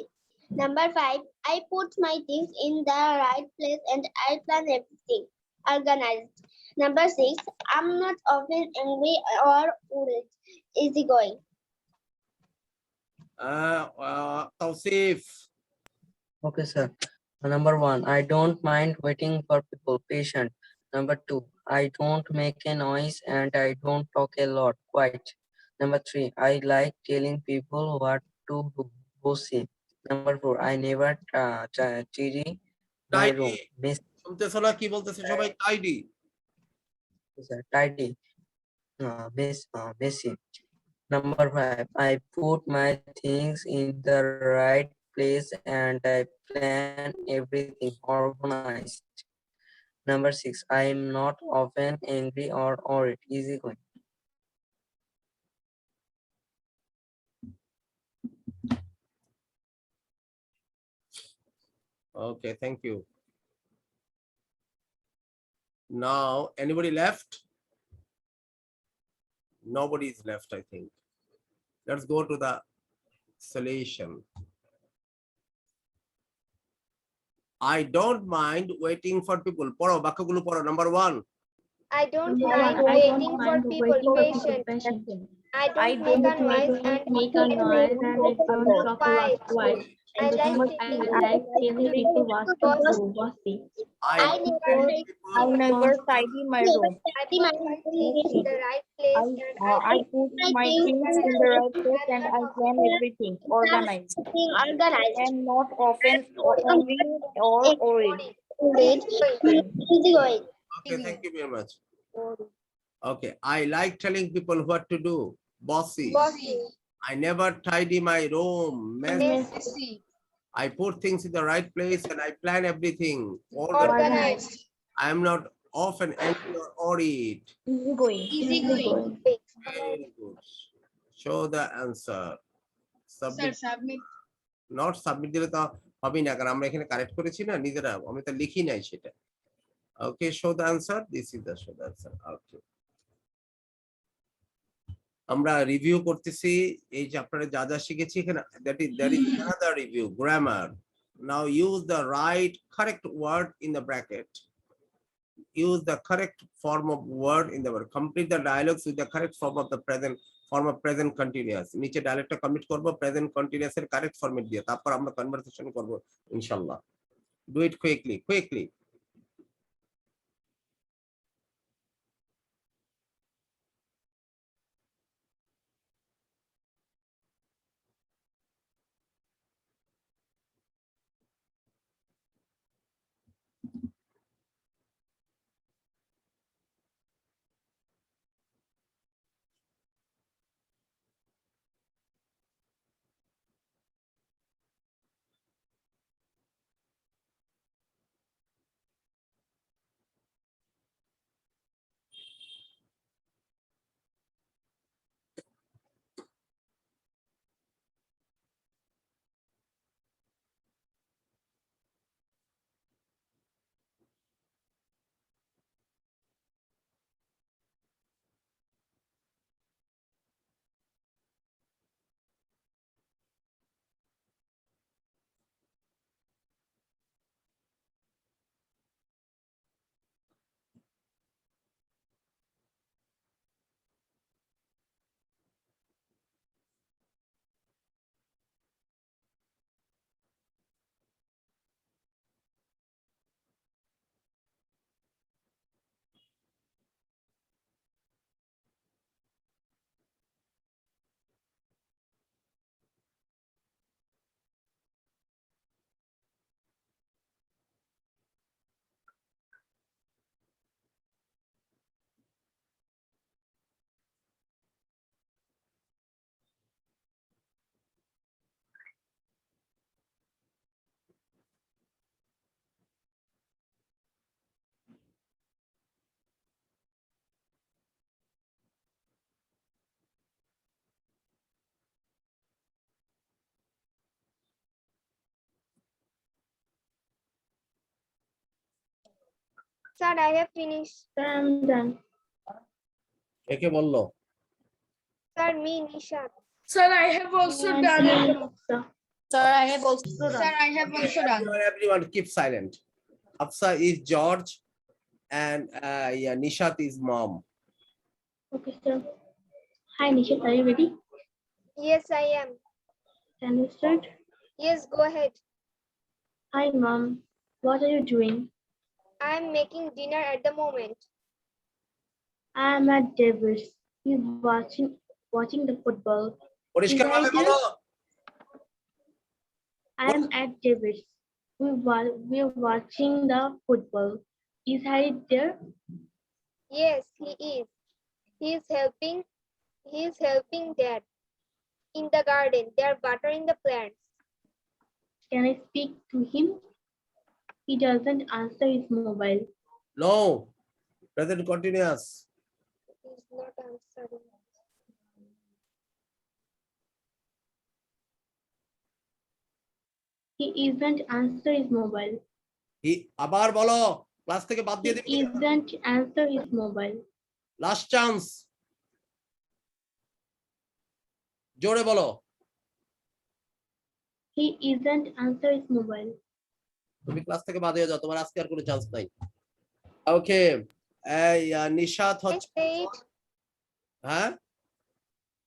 Number 5, I put my things in the right place and I plan everything, organized. Number 6, I'm not often angry or worried, easygoing. Tausif. Okay, sir. Number 1, I don't mind waiting for people, patient. Number 2, I don't make a noise and I don't talk a lot, quiet. Number 3, I like telling people what to do, bossy. Number 4, I never tidy my room, শুনতেছো না কি বলতেছে সবাই? tidy. tidy, messy. Number 5, I put my things in the right place and I plan everything organized. Number 6, I am not often angry or worried. Easy going. Okay, thank you. Now, anybody left? Nobody is left, I think. Let's go to the solution. I don't mind waiting for people. Poro, বাক্যগুলো পড়ো. Number 1. I don't Number mind one, I waiting don't for mind people. waiting for people Patient. patient. I don't make a I noise and don't make a noise and I don't talk a lot twice. I like Number telling two, I like telling people what to do, bossy. I I never never tell people. I never tidy my room. I put my things in the right place and I put my things in the right place and I plan everything organized. being organized. I am not often angry or worried. Easy going. Okay, thank you very much. Okay, I like telling people what to do. Bossy. bossy, I never tidy my room. Messy. messy, I put things in the right place and I plan everything. Organized. organized, I am not often angry or worried. Easy going. easy going. Very good. Show the answer. Submit. Submit. Not submit দিলে তো হবে না, কারণ আমরা এখানে correct করেছি না নিজেরা, আমি তো লিখি নাই সেটা। Okay, show the answer. This is the show the answer. Okay. আমরা রিভিউ করতেছি এই যে আপনারা যা যা শিখেছি এখানে, that is another review. Grammar. Now use the right correct word in the bracket. Use the correct form of word in the word. Complete the dialogues with the correct form of the present form of present continuous. নিচে ডায়লগটা complete করব present continuous এর correct format দিয়ে, তারপর আমরা conversation করব ইনশাআল্লাহ. Do it quickly. Sir, I have finished. I'm done. কে বললো? Sir, me, Nisha. Sir, I have also I'm done it. done, sir. Sir, I have also done. Sir, I have also done. Everyone keep silent. Hafsa is George and yeah, Nishat is mom. Okay, sir. Hi, Nishat, are you ready? Yes, I am. Can you start? Yes, go ahead. Hi, mom. What are you doing? I am making dinner at the moment. I'm at Davis. He's watching the football. পরিষ্কার ভাবে Is বলো। I'm at Davis. We're watching the football. Is Harry there? Yes, he is. He is helping He is helping dad in the garden. They are watering the plants. Can I speak to him? He doesn't answer his mobile. No. Present continuous. He is not answering. He isn't answer his mobile. আবার বলো, class থেকে বাদ He দিয়ে দিবি। isn't answer his mobile. Last chance, জোরে বলো। He isn't answer his mobile. তুমি class থেকে বাদ হয়ে যাও, তোমার আজকে আর কোনো চান্স নাই। ওকে, এই নিশাত Can I হচ্ছে, say it? হ্যাঁ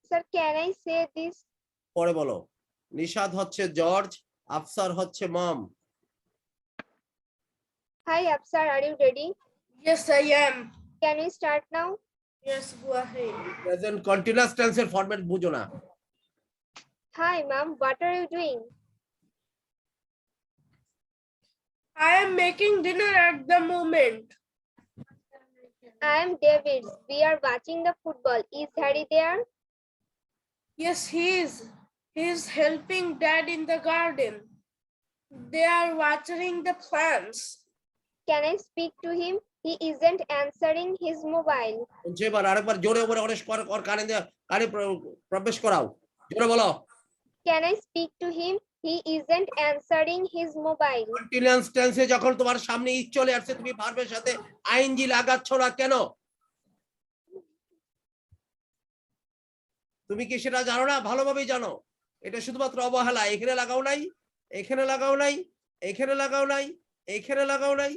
Sir, can I say this? পরে বলো। নিশাত হচ্ছে জর্জ, আফসার হচ্ছে মম। Hi, Apsar, are you ready? Yes, I am. Can we start now? Yes, go ahead. Present continuous টেন্সের ফরম্যাট বুঝো না। Hi, ma'am, what are you doing? I am making dinner at the moment. I am David. We are watching the football. Is Harry there? Yes, he is. He is helping dad in the garden. They are watering the plants. Can I speak to him? He isn't answering his mobile. বলছে এবার আরেকবার জোরে ওরে অনেক কর কানে কানে প্রবেশ করাও, জোরে বলো। Can I speak to him? He isn't answering his mobile. Continuous টেন্সে যখন তোমার সামনে ইজ চলে আসছে, তুমি ভার্বের সাথে আইএনজি লাগাচ্ছ না কেন? তুমি কি সেটা জানো না? ভালোভাবেই জানো। এটা শুধুমাত্র অবহেলা। এখানে লাগাও নাই, এখানে লাগাও নাই, এখানে লাগাও নাই, এখানে লাগাও নাই,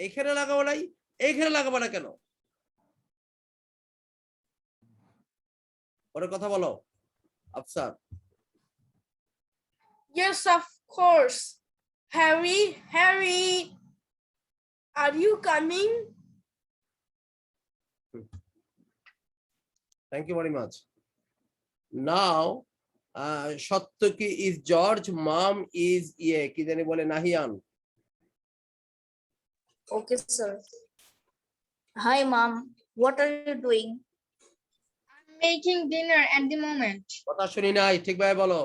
এখানে লাগাও নাই, এইখানে লাগাবো না কেন? পরে কথা বলো Afsar. Yes, of course. Harry, are you coming? Thank you very much. Now, Satyaki is George, mom is কি জানি বলে Nahiyan. Okay, sir. Hi, mom. What are you doing? I'm making dinner at the moment. কথা শুনি নাই, ঠিকভাবে বলো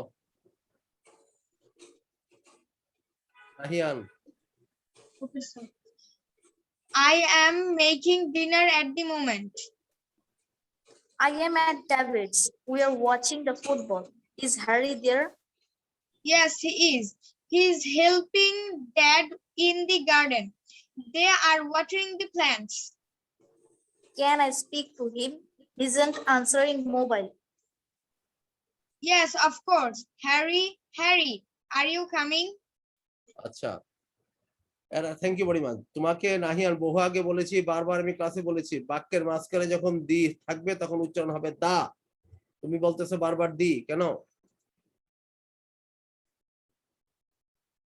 Nahiyan. Okay, sir. I am making dinner at the moment. I am at David's. We are watching the football. Is Harry there? Yes, he is. He is helping dad in the garden. They are watering the plants. Can I speak to him? He isn't answering mobile. Yes, of course. Harry, are you coming? আচ্ছা, thank you very much. তোমাকে নাহিয়ান বহু আগে বলেছি, বারবার আমি ক্লাসে বলেছি, বাক্যের মাঝখানে যখন দি থাকবে তখন উচ্চারণ হবে দা। তুমি বলতেছো বারবার দি কেন?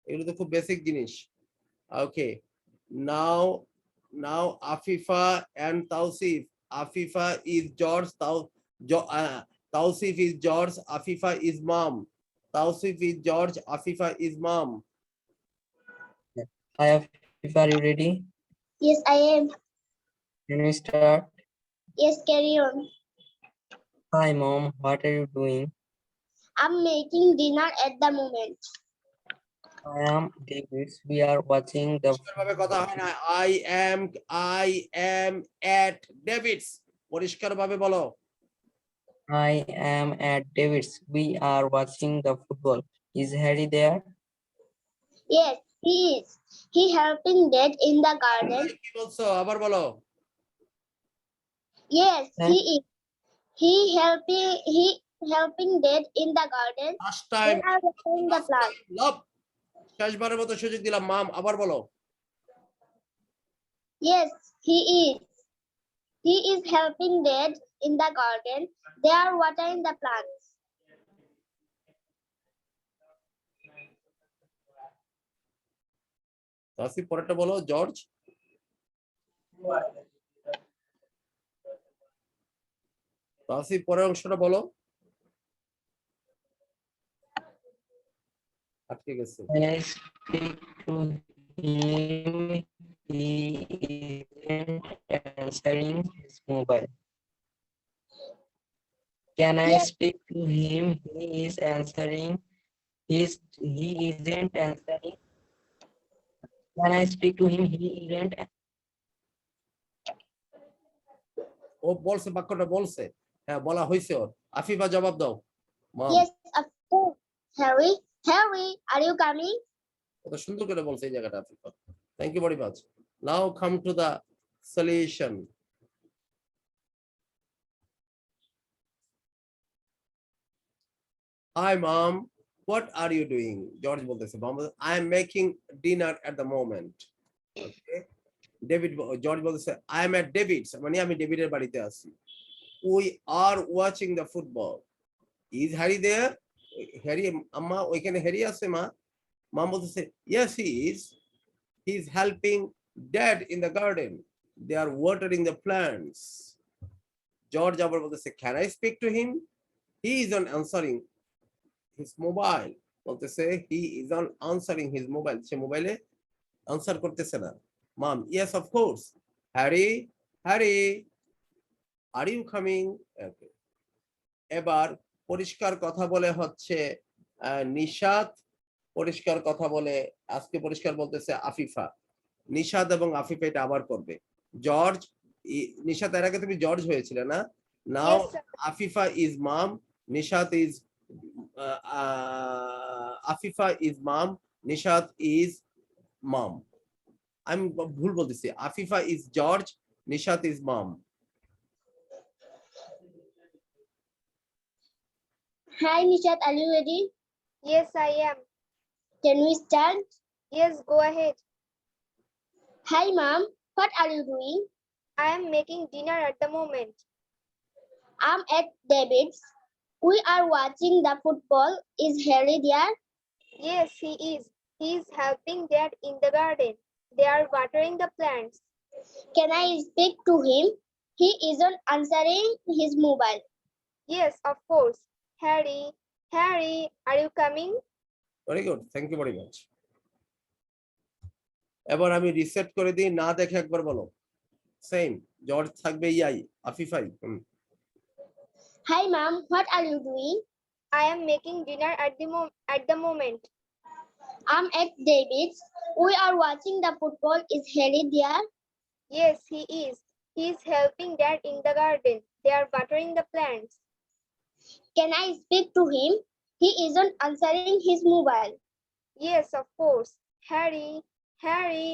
এগুলো তো খুব বেসিক জিনিস। Okay, now Afifa and Taosif. Afifa is George, Taosif is George, Afifa is mom. Taosif is George, Afifa is mom. Hi, Afifa, are you ready? Yes, I am. Can we start? Yes, carry on. Hi, mom. What are you doing? I'm making dinner at the moment. I am David. We are watching the. পরিষ্কারভাবে কথা হয় না। I am at David's। পরিষ্কারভাবে বলো। I am at David's. We are watching the football. Is Harry there? Yes, he is. He helping dad in the garden. কি বলছো? আবার বলো। Yes, Huh? he is. He helping dad in the garden. Last They time, are watering the plants. লাভ। শেষবারের মতো সুযোগ দিলাম মাম, আবার বলো। Yes, he is. He is helping dad in the garden. They are watering the plants. Tasif পরেরটা বলো George. Tasif পরের অংশটা বলো। আটকে গেছে। Can I speak to him? He isn't answering his mobile. Can I Yes. speak to him? He is answering. He isn't answering. Can I speak to him? He isn't. ও বলছে, বাক্যটা বলছে, হ্যাঁ বলা হয়েছে ওর। আফিফা জবাব দাও। মম Yes, of course. Harry, Harry, are you coming? কত সুন্দর করে বলছে এই জায়গাটা Afifa. Thank you very much. Now come to the solution. Hi mom, what are you doing? George বলতেছে, mom I am making dinner at the moment. Okay. David George বলতেছে I am at David's, মানে আমি ডেভিডের বাড়িতে আছি। We are watching the football. Is Harry there? Harry, আম্মা ওইখানে Harry আছে মা? মম বলতেছে yes he is. He is helping dad in the garden. They are watering the plants. George আবার বলতেছে can I speak to him? He is not answering his mobile. বলতেছে he is not answering his mobile. সে মোবাইলে answer করতেছে না। Mom, yes of course. Harry, Harry, are you coming? Okay. এবার পরিষ্কার কথা বলে হচ্ছে নিশাত, পরিষ্কার কথা বলে আজকে পরিষ্কার বলতেছে আফিফা। নিশাত এবং আফিফা এটা আবার করবে। জর্জ, নিশাত এর আগে তুমি জর্জ হয়েছিলে না? Now Yes, sir. Afifa is mom, Nishat is Afifa is mom, Nishat is mom. আমি ভুল বলতেছি, Afifa is George, Nishat is mom. Hi, Nishat, are you ready? Yes, I am. Can we start? Yes, go ahead. Hi, Mom. What are you doing? I am making dinner at the moment. I'm at David's. We are watching the football. Is Harry there? Yes, he is. He is helping dad in the garden. They are watering the plants. Can I speak to him? He isn't answering his mobile. Yes, of course. Harry, Harry, are you coming? Very good, thank you very much. এবার আমি reset করে দিই, না দেখে একবার বলো। Same, George থাকবে ইয়াই, আফিফাই। Hi, Mom. What are you doing? I am making dinner at the moment. I'm at David's. We are watching the football. Is Harry there? Yes, he is. He is helping dad in the garden. They are watering the plants. Can I speak to him? He isn't answering his mobile. Yes, of course. Harry, Harry,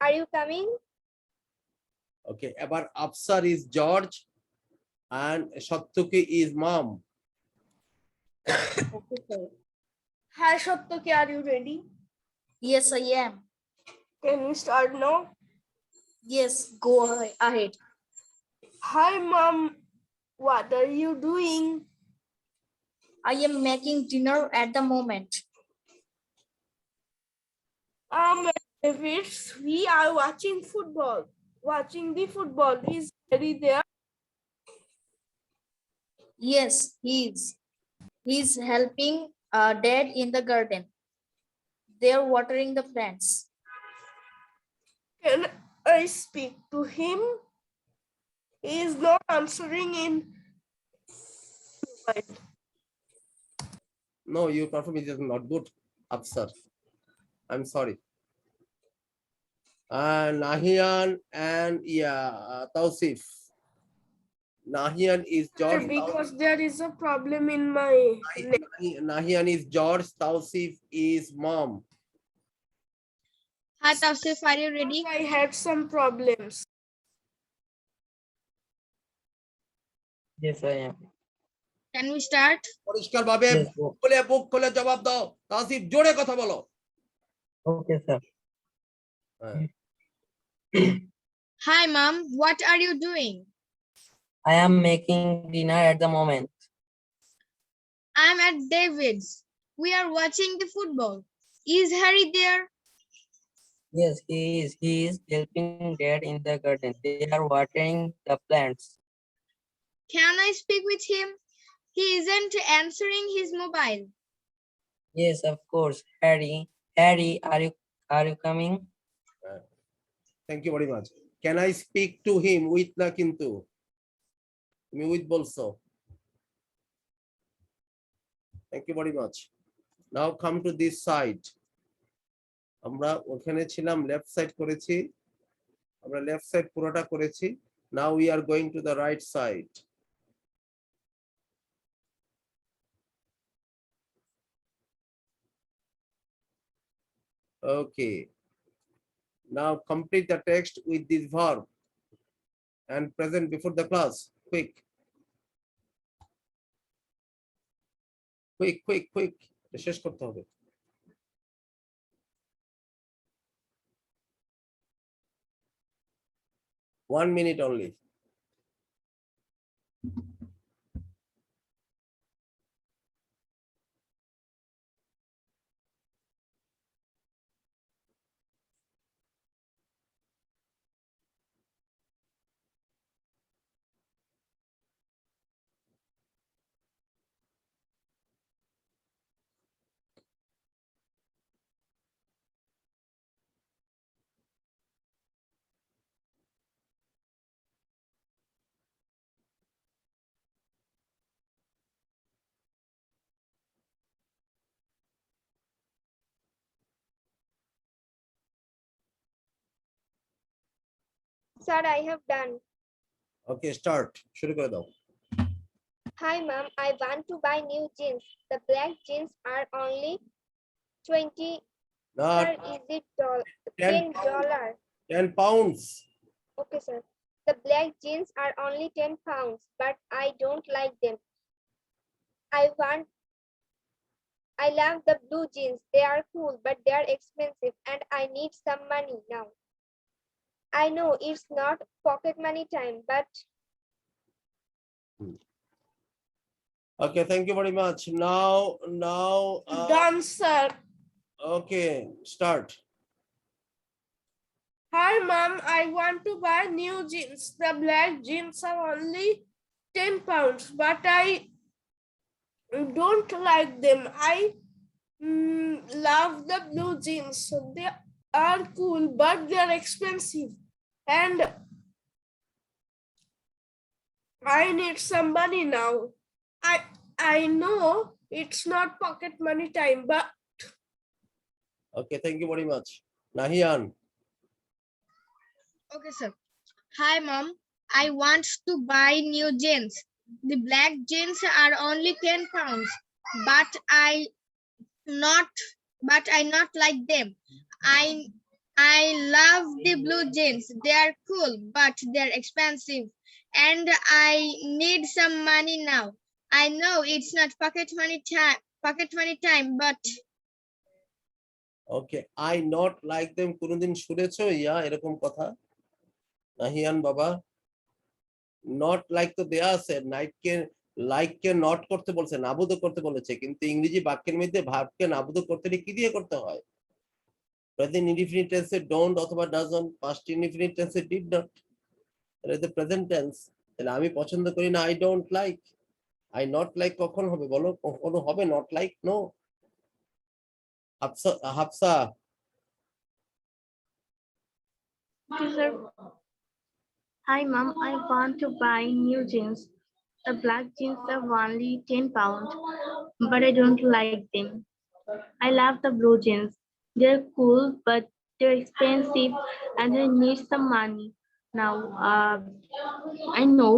are you coming? Okay, এবার Afsar is George and Satyaki is mom. Hi, Satyaki, are you ready? Yes, I am. Can we start now? Yes, go ahead. Hi, Mom. What are you doing? I am making dinner at the moment. At David's. We are watching football. Watching the football. Is Harry there? Yes, he is. He's helping dad in the garden. They're watering the plants. Can I speak to him? He is not answering in mobile. No, your performance is not good, Afsar. I'm sorry. Nahian and Tausif. Nahian is George. Because there is a problem in my neck. Nahian is George. Tausif is mom. Hi, Tausif, are you ready? I had some problems. Yes, I am. Can we start? পরিষ্কার ভাবে Yes, বুক খুলে জবাব দাও। তাসিফ জোরে কথা বলো। okay, sir. Hi, Mom. What are you doing? I am making dinner at the moment. I'm at David's. We are watching the football. Is Harry there? Yes, he is. He is helping dad in the garden. They are watering the plants. Can I speak with him? He isn't answering his mobile. Yes, of course. Harry, Harry, are you coming? Thank you very much. Can I speak to him with না কিন্তু? তুমি with বলছো। Thank you very much. Now come to this side. আমরা ওখানে ছিলাম, left side করেছি, আমরা left side পুরোটা করেছি। Now we are going to the right side. Okay. Now complete the text with this verb and present before the class. Quick. Quick, quick, quick. শেষ করতে হবে। One minute only. Sir, I have done. Okay, start. শুরু করে দাও। Hi, ma'am. I want to buy new jeans. The black jeans are only 20. Not Sir, is it $10. $10? 10 pounds. Okay, sir. The black jeans are only 10 pounds, but I don't like them. I love the blue jeans. They are cool, but they are expensive, and I need some money now. I know it's not pocket money time, but Okay, thank you very much. Now, Done, sir. okay, start. Hi, mom. I want to buy new jeans. The black jeans are only 10 pounds, but I don't like them. I love the blue jeans. They are cool, but they are expensive. And I need some money now. I know it's not pocket money time, but Okay, thank you very much. Nahian. Okay, sir. Hi, mom. I want to buy new jeans. The black jeans are only 10 pounds, but I not like them. I love the blue jeans. They are cool, but they're expensive, and I need some money now. I know it's not pocket money time, but Okay, I not like them. কোনদিন শুনেছো ইয়া এরকম কথা? নাহিয়ান বাবা, not like তো দেয়া আছে, like K not করতে বলছে, নাবুদ করতে বলেছে, কিন্তু ইংরেজি বাক্যের মধ্যে ভার্বকে নাবুদ করতে হলে কি দিয়ে করতে হয়? প্রেজেন্ট ইনডিফিনিট টেন্সে don't অথবা doesn't, পাস্ট ইনডিফিনিট টেন্সে did not, এটা তো প্রেজেন্ট টেন্স। তাহলে আমি পছন্দ করি না, I don't like. I not like কখন হবে বলো? কখনো হবে not like? No. Hafsa. Okay, sir. Hi, mom. I want to buy new jeans. The black jeans are only 10 pounds, but I don't like them. I love the blue jeans. They're cool, but they're expensive, and I need some money now. I know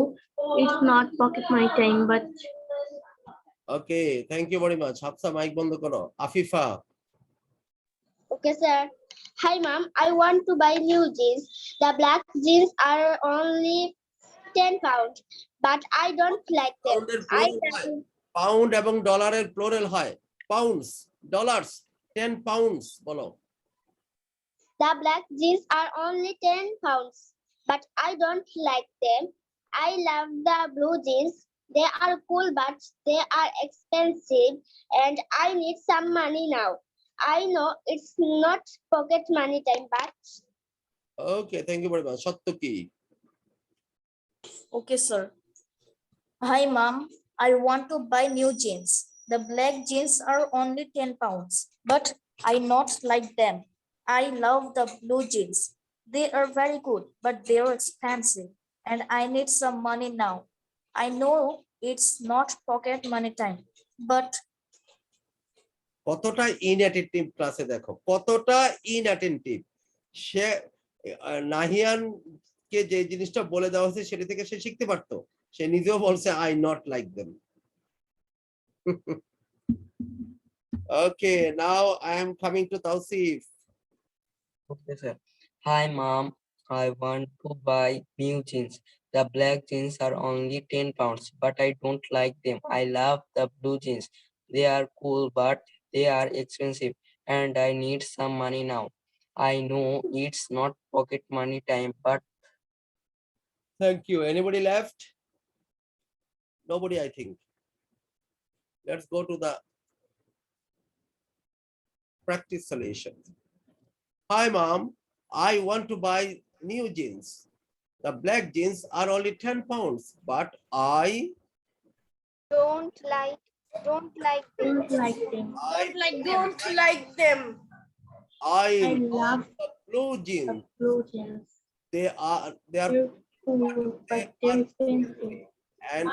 it's not pocket money time, but okay, thank you very much. Hafsa mike বন্ধ করো। Afifa. Okay, sir. Hi, mom. I want to buy new jeans. The black jeans are only 10 pounds, but I don't like them. Pound এবং ডলারের plural হয় pounds, dollars. 10 pounds বলো। The black jeans are only 10 pounds, but I don't like them. I love the blue jeans. They are cool, but they are expensive, and I need some money now. I know it's not pocket money time, but okay, thank you very much. সত্য কি? Okay, sir. Hi, mom. I want to buy new jeans. The black jeans are only 10 pounds, but I not like them. I love the blue jeans. They are very good, but they are expensive, and I need some money now. I know it's not pocket money time, but কতটা ইনঅ্যাটেন্টিভ ক্লাসে দেখো, কতটা ইনঅ্যাটেন্টিভ। সে নাহিয়ান কে যে জিনিসটা বলে দেওয়া হয়েছে সেটা থেকে সে শিখতে পারতো, সে নিজেও বলছে I not like them. Okay, now I am coming to Tausif. Okay, sir. Hi, mom. I want to buy new jeans. The black jeans are only 10 pounds, but I don't like them. I love the blue jeans. They are cool, but they are expensive, and I need some money now. I know it's not pocket money time, but Thank you. Anybody left? Nobody, I think. Let's go to the practice solution. Hi, mom. I want to buy new jeans. The black jeans are only 10 pounds, but I Don't like Don't like them. Don't like them. I love love the blue the jeans. blue jeans. They are They're cool, but they're expensive. and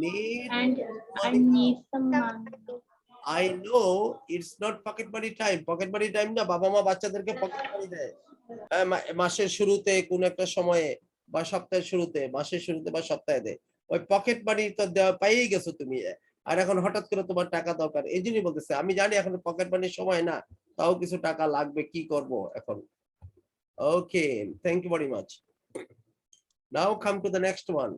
need And I need some money. I know it's not pocket money time. Pocket money time না, বাবা মা বাচ্চাদেরকে pocket money দেয় মাসের শুরুতে কোন একটা সময়ে, বা সপ্তাহের শুরুতে, মাসের শুরুতে বা সপ্তাহে দেয়। ওই পকেট মানি তো দেওয়া পাইয়েই গেছো তুমি, আর এখন হঠাৎ করে তোমার টাকা দরকার, এই জন্যই বলতেছে। আমি জানি এখন পকেট মানির সময় না, তাও কিছু টাকা লাগবে, কি করব এখন। Okay, thank you very much. Now come to the next one.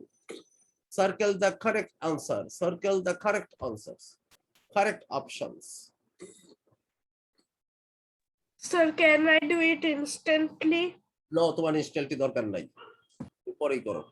Circle the correct answer. Circle the correct answers. Correct options. Sir, can I do it instantly? No, তোমার ইনস্ট্যান্টলি দরকার নাই, পরেই করো।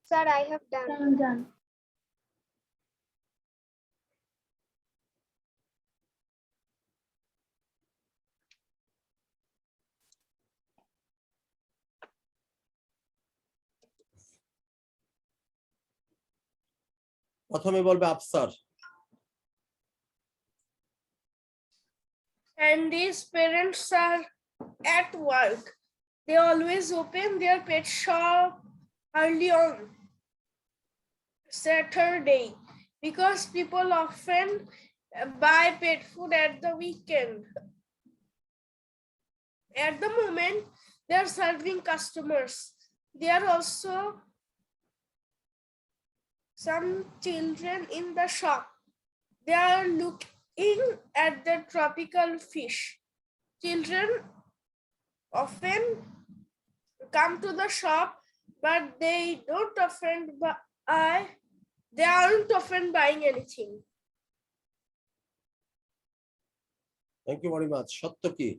Sir, I have done. I'm done. প্রথমে বলবে Afsar. And these parents are at work. They always open their pet shop early on Saturday because people often buy pet food at the weekend. At the moment, they are serving customers. There are also some children in the shop. They are looking at the tropical fish. Children often come to the shop, but they aren't often buying anything. Thank you very much. সত্য কি?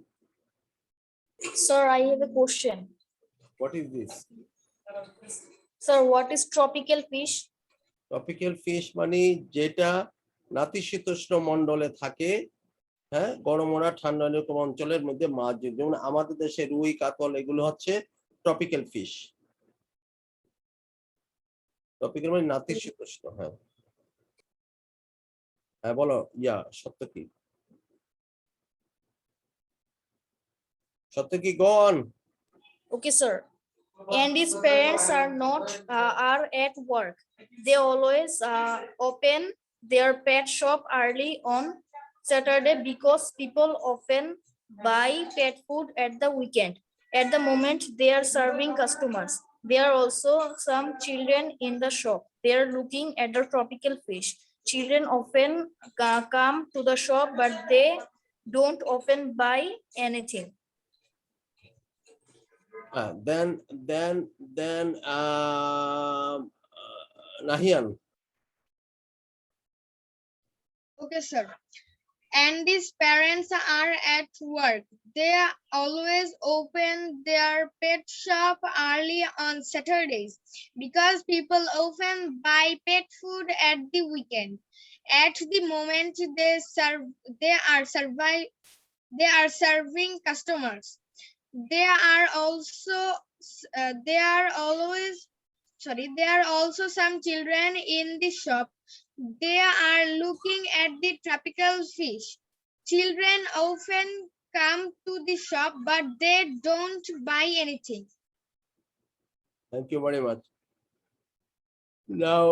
sir, I have a question. What is this? Sir, what is tropical fish? Tropical fish মানে যেটা নাতিশীতোষ্ণ মণ্ডলে থাকে, হ্যাঁ, গরম ওরা ঠান্ডা এরকম অঞ্চলের মধ্যে মাছ, যেমন আমাদের দেশে রুই, কাতল, এগুলো হচ্ছে ট্রপিক্যাল ফিশ। ট্রপিক্যাল মানে নাতিশীতোষ্ণ। হ্যাঁ, হ্যাঁ বলো সত্য কি? সত্য কি গন? Okay, sir. Andy's parents are at work. They always open their pet shop early on Saturday because people often buy pet food at the weekend. At the moment, they are serving customers. There are also some children in the shop. They are looking at the tropical fish. Children often come to the shop, but they don't often buy anything. Then Nahian. Okay, sir. Andy's parents are at work. They always open their pet shop early on Saturdays because people often buy pet food at the weekend. At the moment, they are serving customers. There are also some children in the shop. They are looking at the tropical fish. Children often come to the shop, but they don't buy anything. Thank you very much. Now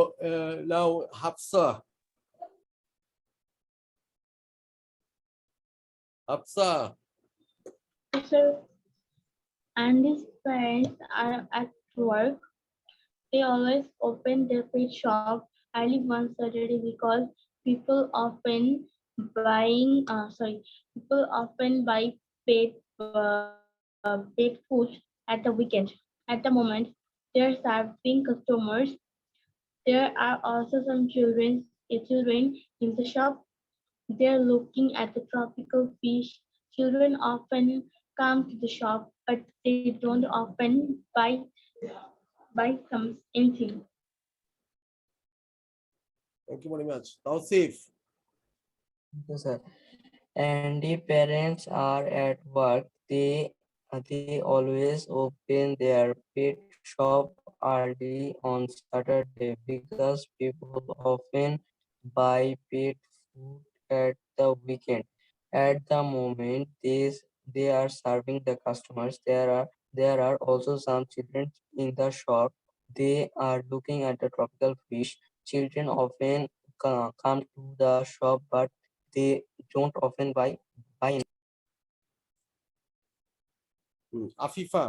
Hafsa. Sir, Andy's parents are at work. They always open their pet shop early one Saturday because people often buy pet food at the weekend. At the moment, they are serving customers. There are also some children in the shop. They are looking at the tropical fish. Children often come to the shop, but they don't often buy anything. Thank you very much. Tausif. Yes, sir. And the parents are at work. They always open their pet shop early on Saturday because people often buy pet food at the weekend. At the moment, they are serving the customers. There are also some children in the shop. They are looking at the tropical fish. Children often come to the shop, but they don't often buy. Afifa.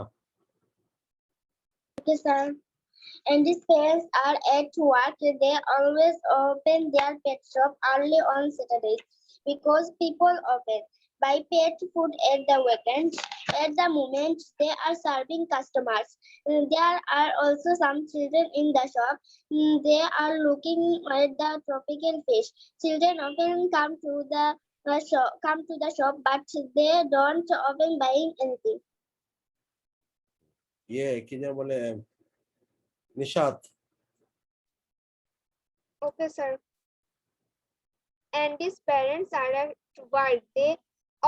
Okay, sir. And these parents are at work. They always open their pet shop early on Saturdays because people often buy pet food at the weekend. At the moment, they are serving customers. There are also some children in the shop. They are looking at the tropical fish. Children often come to the shop, but they don't often buy anything. কি যেন বলে Nishat. Okay, sir. Andy's parents are at work. They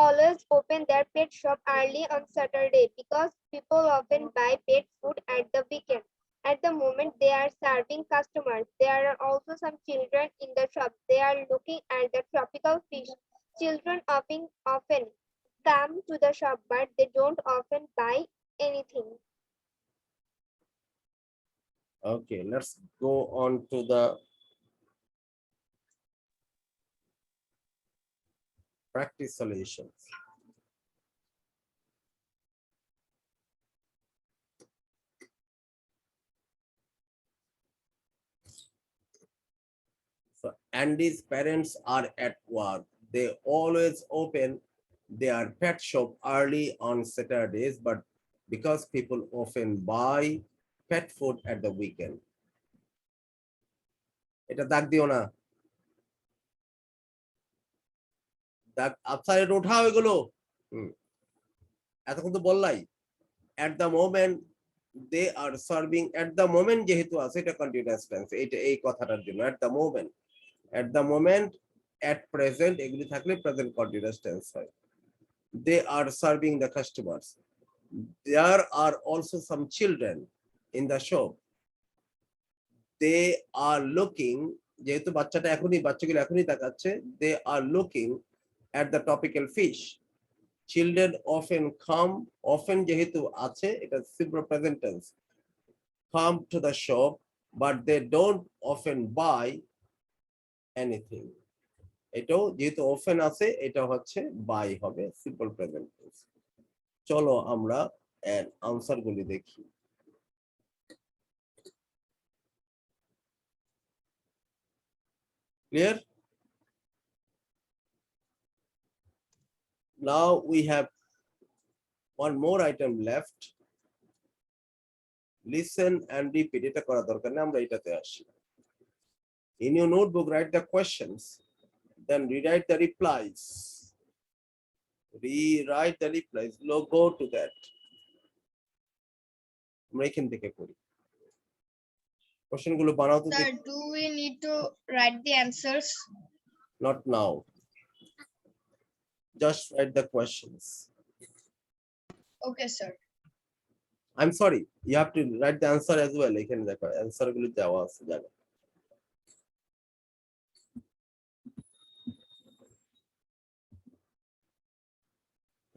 always open their pet shop early on Saturday because people often buy pet food at the weekend. At the moment, they are serving customers. There are also some children in the shop. They are looking at the tropical fish. Children often come to the shop, but they don't often buy anything. Okay, let's go on to the practice solutions. So Andy's parents are at work. They always open their pet shop early on Saturdays, but because people often buy pet food at the weekend. এটা দাগ দিও না, দাগ upside উঠাও এগুলো। এতক্ষণ তো বললাই at the moment they are serving, at the moment যেহেতু আছে এটা কন্টিনিউয়াস টেন্স, এটা এই কথাটার জন্য at the moment at present এগুলি থাকলে প্রেজেন্ট কন্টিনিউয়াস টেন্স হয়। They are serving the customers. There are also some children in the shop. They are looking যেহেতু বাচ্চাগুলো এখনই তাকাচ্ছে, they are looking at the tropical fish. Children often come, often যেহেতু আছে, এটা simple present tense, come to the shop, but they don't often buy anything. এটাও যেহেতু often আছে, এটা হচ্ছে buy হবে, simple present tense. চলো আমরা আনসার গুলি দেখি। Clear? Now we have one more item left. Listen and repeat. এটা করা দরকার নেই, আমরা এটাতে আসি। In your notebook, write the questions, then rewrite the replies. Rewrite the replies. Go to that. আমরা এখান থেকে করি। কোশ্চেন গুলো বানাও তো। Sir, do we need to write the answers? Not now. Just write the questions. Okay, sir. I'm sorry, you have to write the answer as well. এখানে দেখো answer গুলো দেওয়া আছে জায়গা।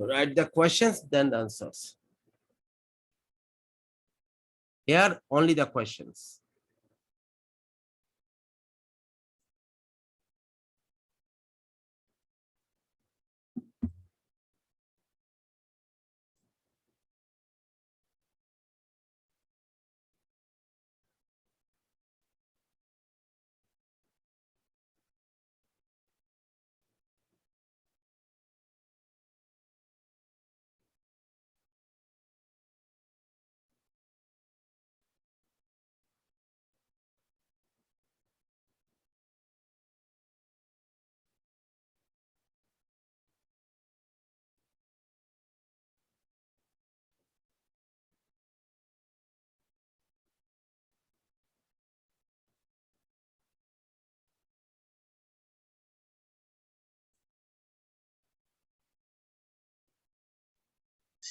Write the questions, then the answers. Here only the questions.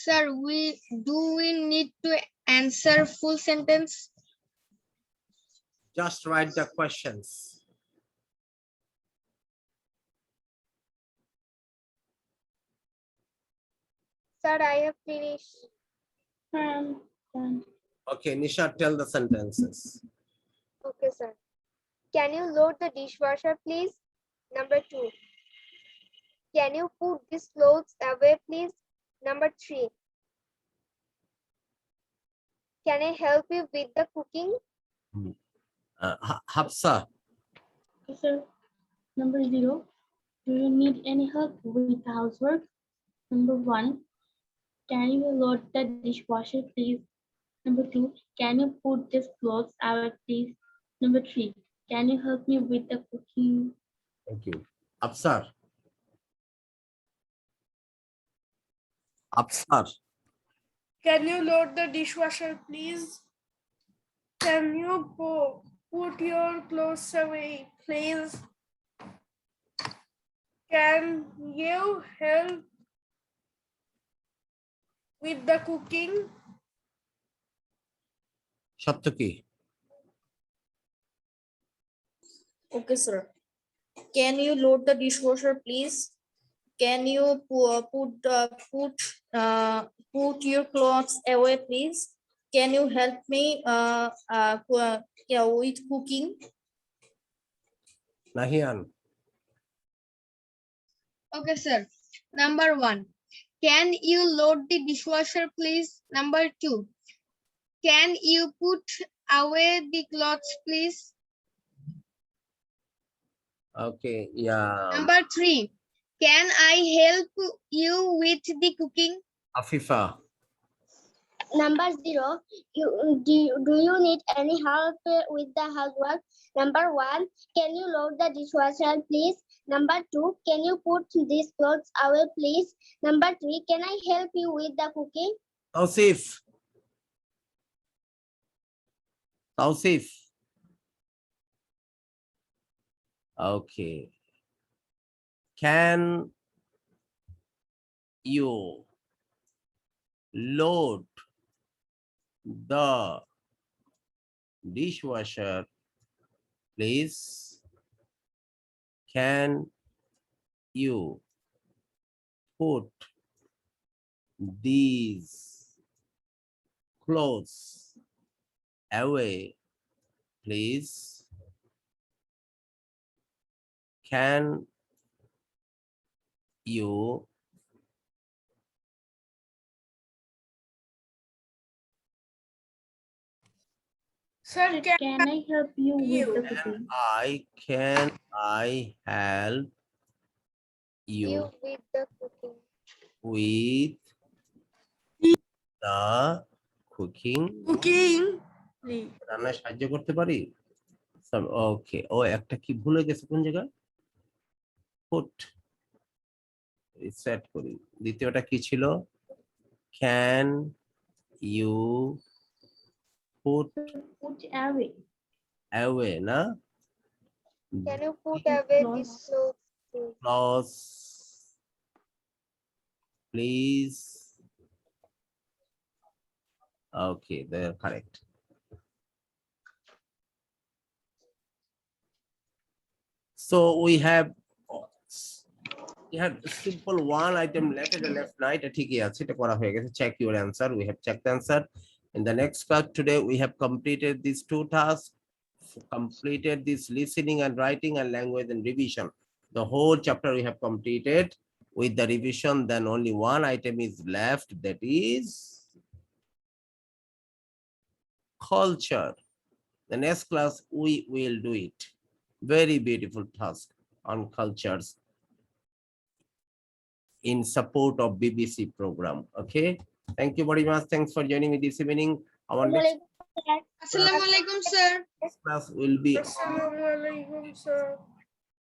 Sir, do we need to answer full sentence? Just write the questions. Sir, I have finished. Done. Okay, Nisha, tell the sentences. Okay, sir. Can you load the dishwasher, please? Number 2. Can you put these clothes away, please? Number 3. Can I help you with the cooking? Hafsa, Okay, sir. Number 0. Do you need any help with the housework? Number 1. Can you load the dishwasher, please? Number 2. Can you put these clothes away, please? Number 3. Can you help me with the cooking? thank you. Afsar. Afsar. Can you load the dishwasher, please? Can you put your clothes away, please? Can you help with the cooking? Saptaki. Okay, sir. Can you load the dishwasher, please? Can you put your clothes away, please? Can you help me with cooking? Nahian. Okay, sir. Number 1. Can you load the dishwasher, please? Number 2. Can you put away the clothes, please? Okay, yeah. Number 3. Can I help you with the cooking? Afifa. Number 0. Do you need any help with the housework? Number 1. Can you load the dishwasher, please? Number 2. Can you put these clothes away, please? Number 3. Can I help you with the cooking? Tausif. Tausif. Okay. Can you load the dishwasher, please? Can you put these clothes away, please? Can you Sir, Can I help you with the cooking? can I help you You with the cooking. with the cooking? cooking. রান্নায় সাহায্য করতে পারি? ওকে, ও একটা কি ভুলে গেছে কোন জায়গায়? পুট রিসেট করি। দ্বিতীয়টা কি ছিল? Can you put Put away. Away না? Can you put away these clothes, please? Clothes, please. Okay, they're correct. So we have simple one item left at the left night. ঠিকই আছে, এটা করা হয়ে গেছে। Check your answer. We have checked the answer. In the next class today, we have completed these two tasks, completed this listening and writing and language and revision. The whole chapter we have completed with the revision. Then only one item is left, that is culture. The next class we will do it. Very beautiful task on cultures in support of BBC program. Okay, thank you very much. Thanks for joining me this evening. Our next Assalamu alaikum, sir. class will be Assalamualaikum, sir.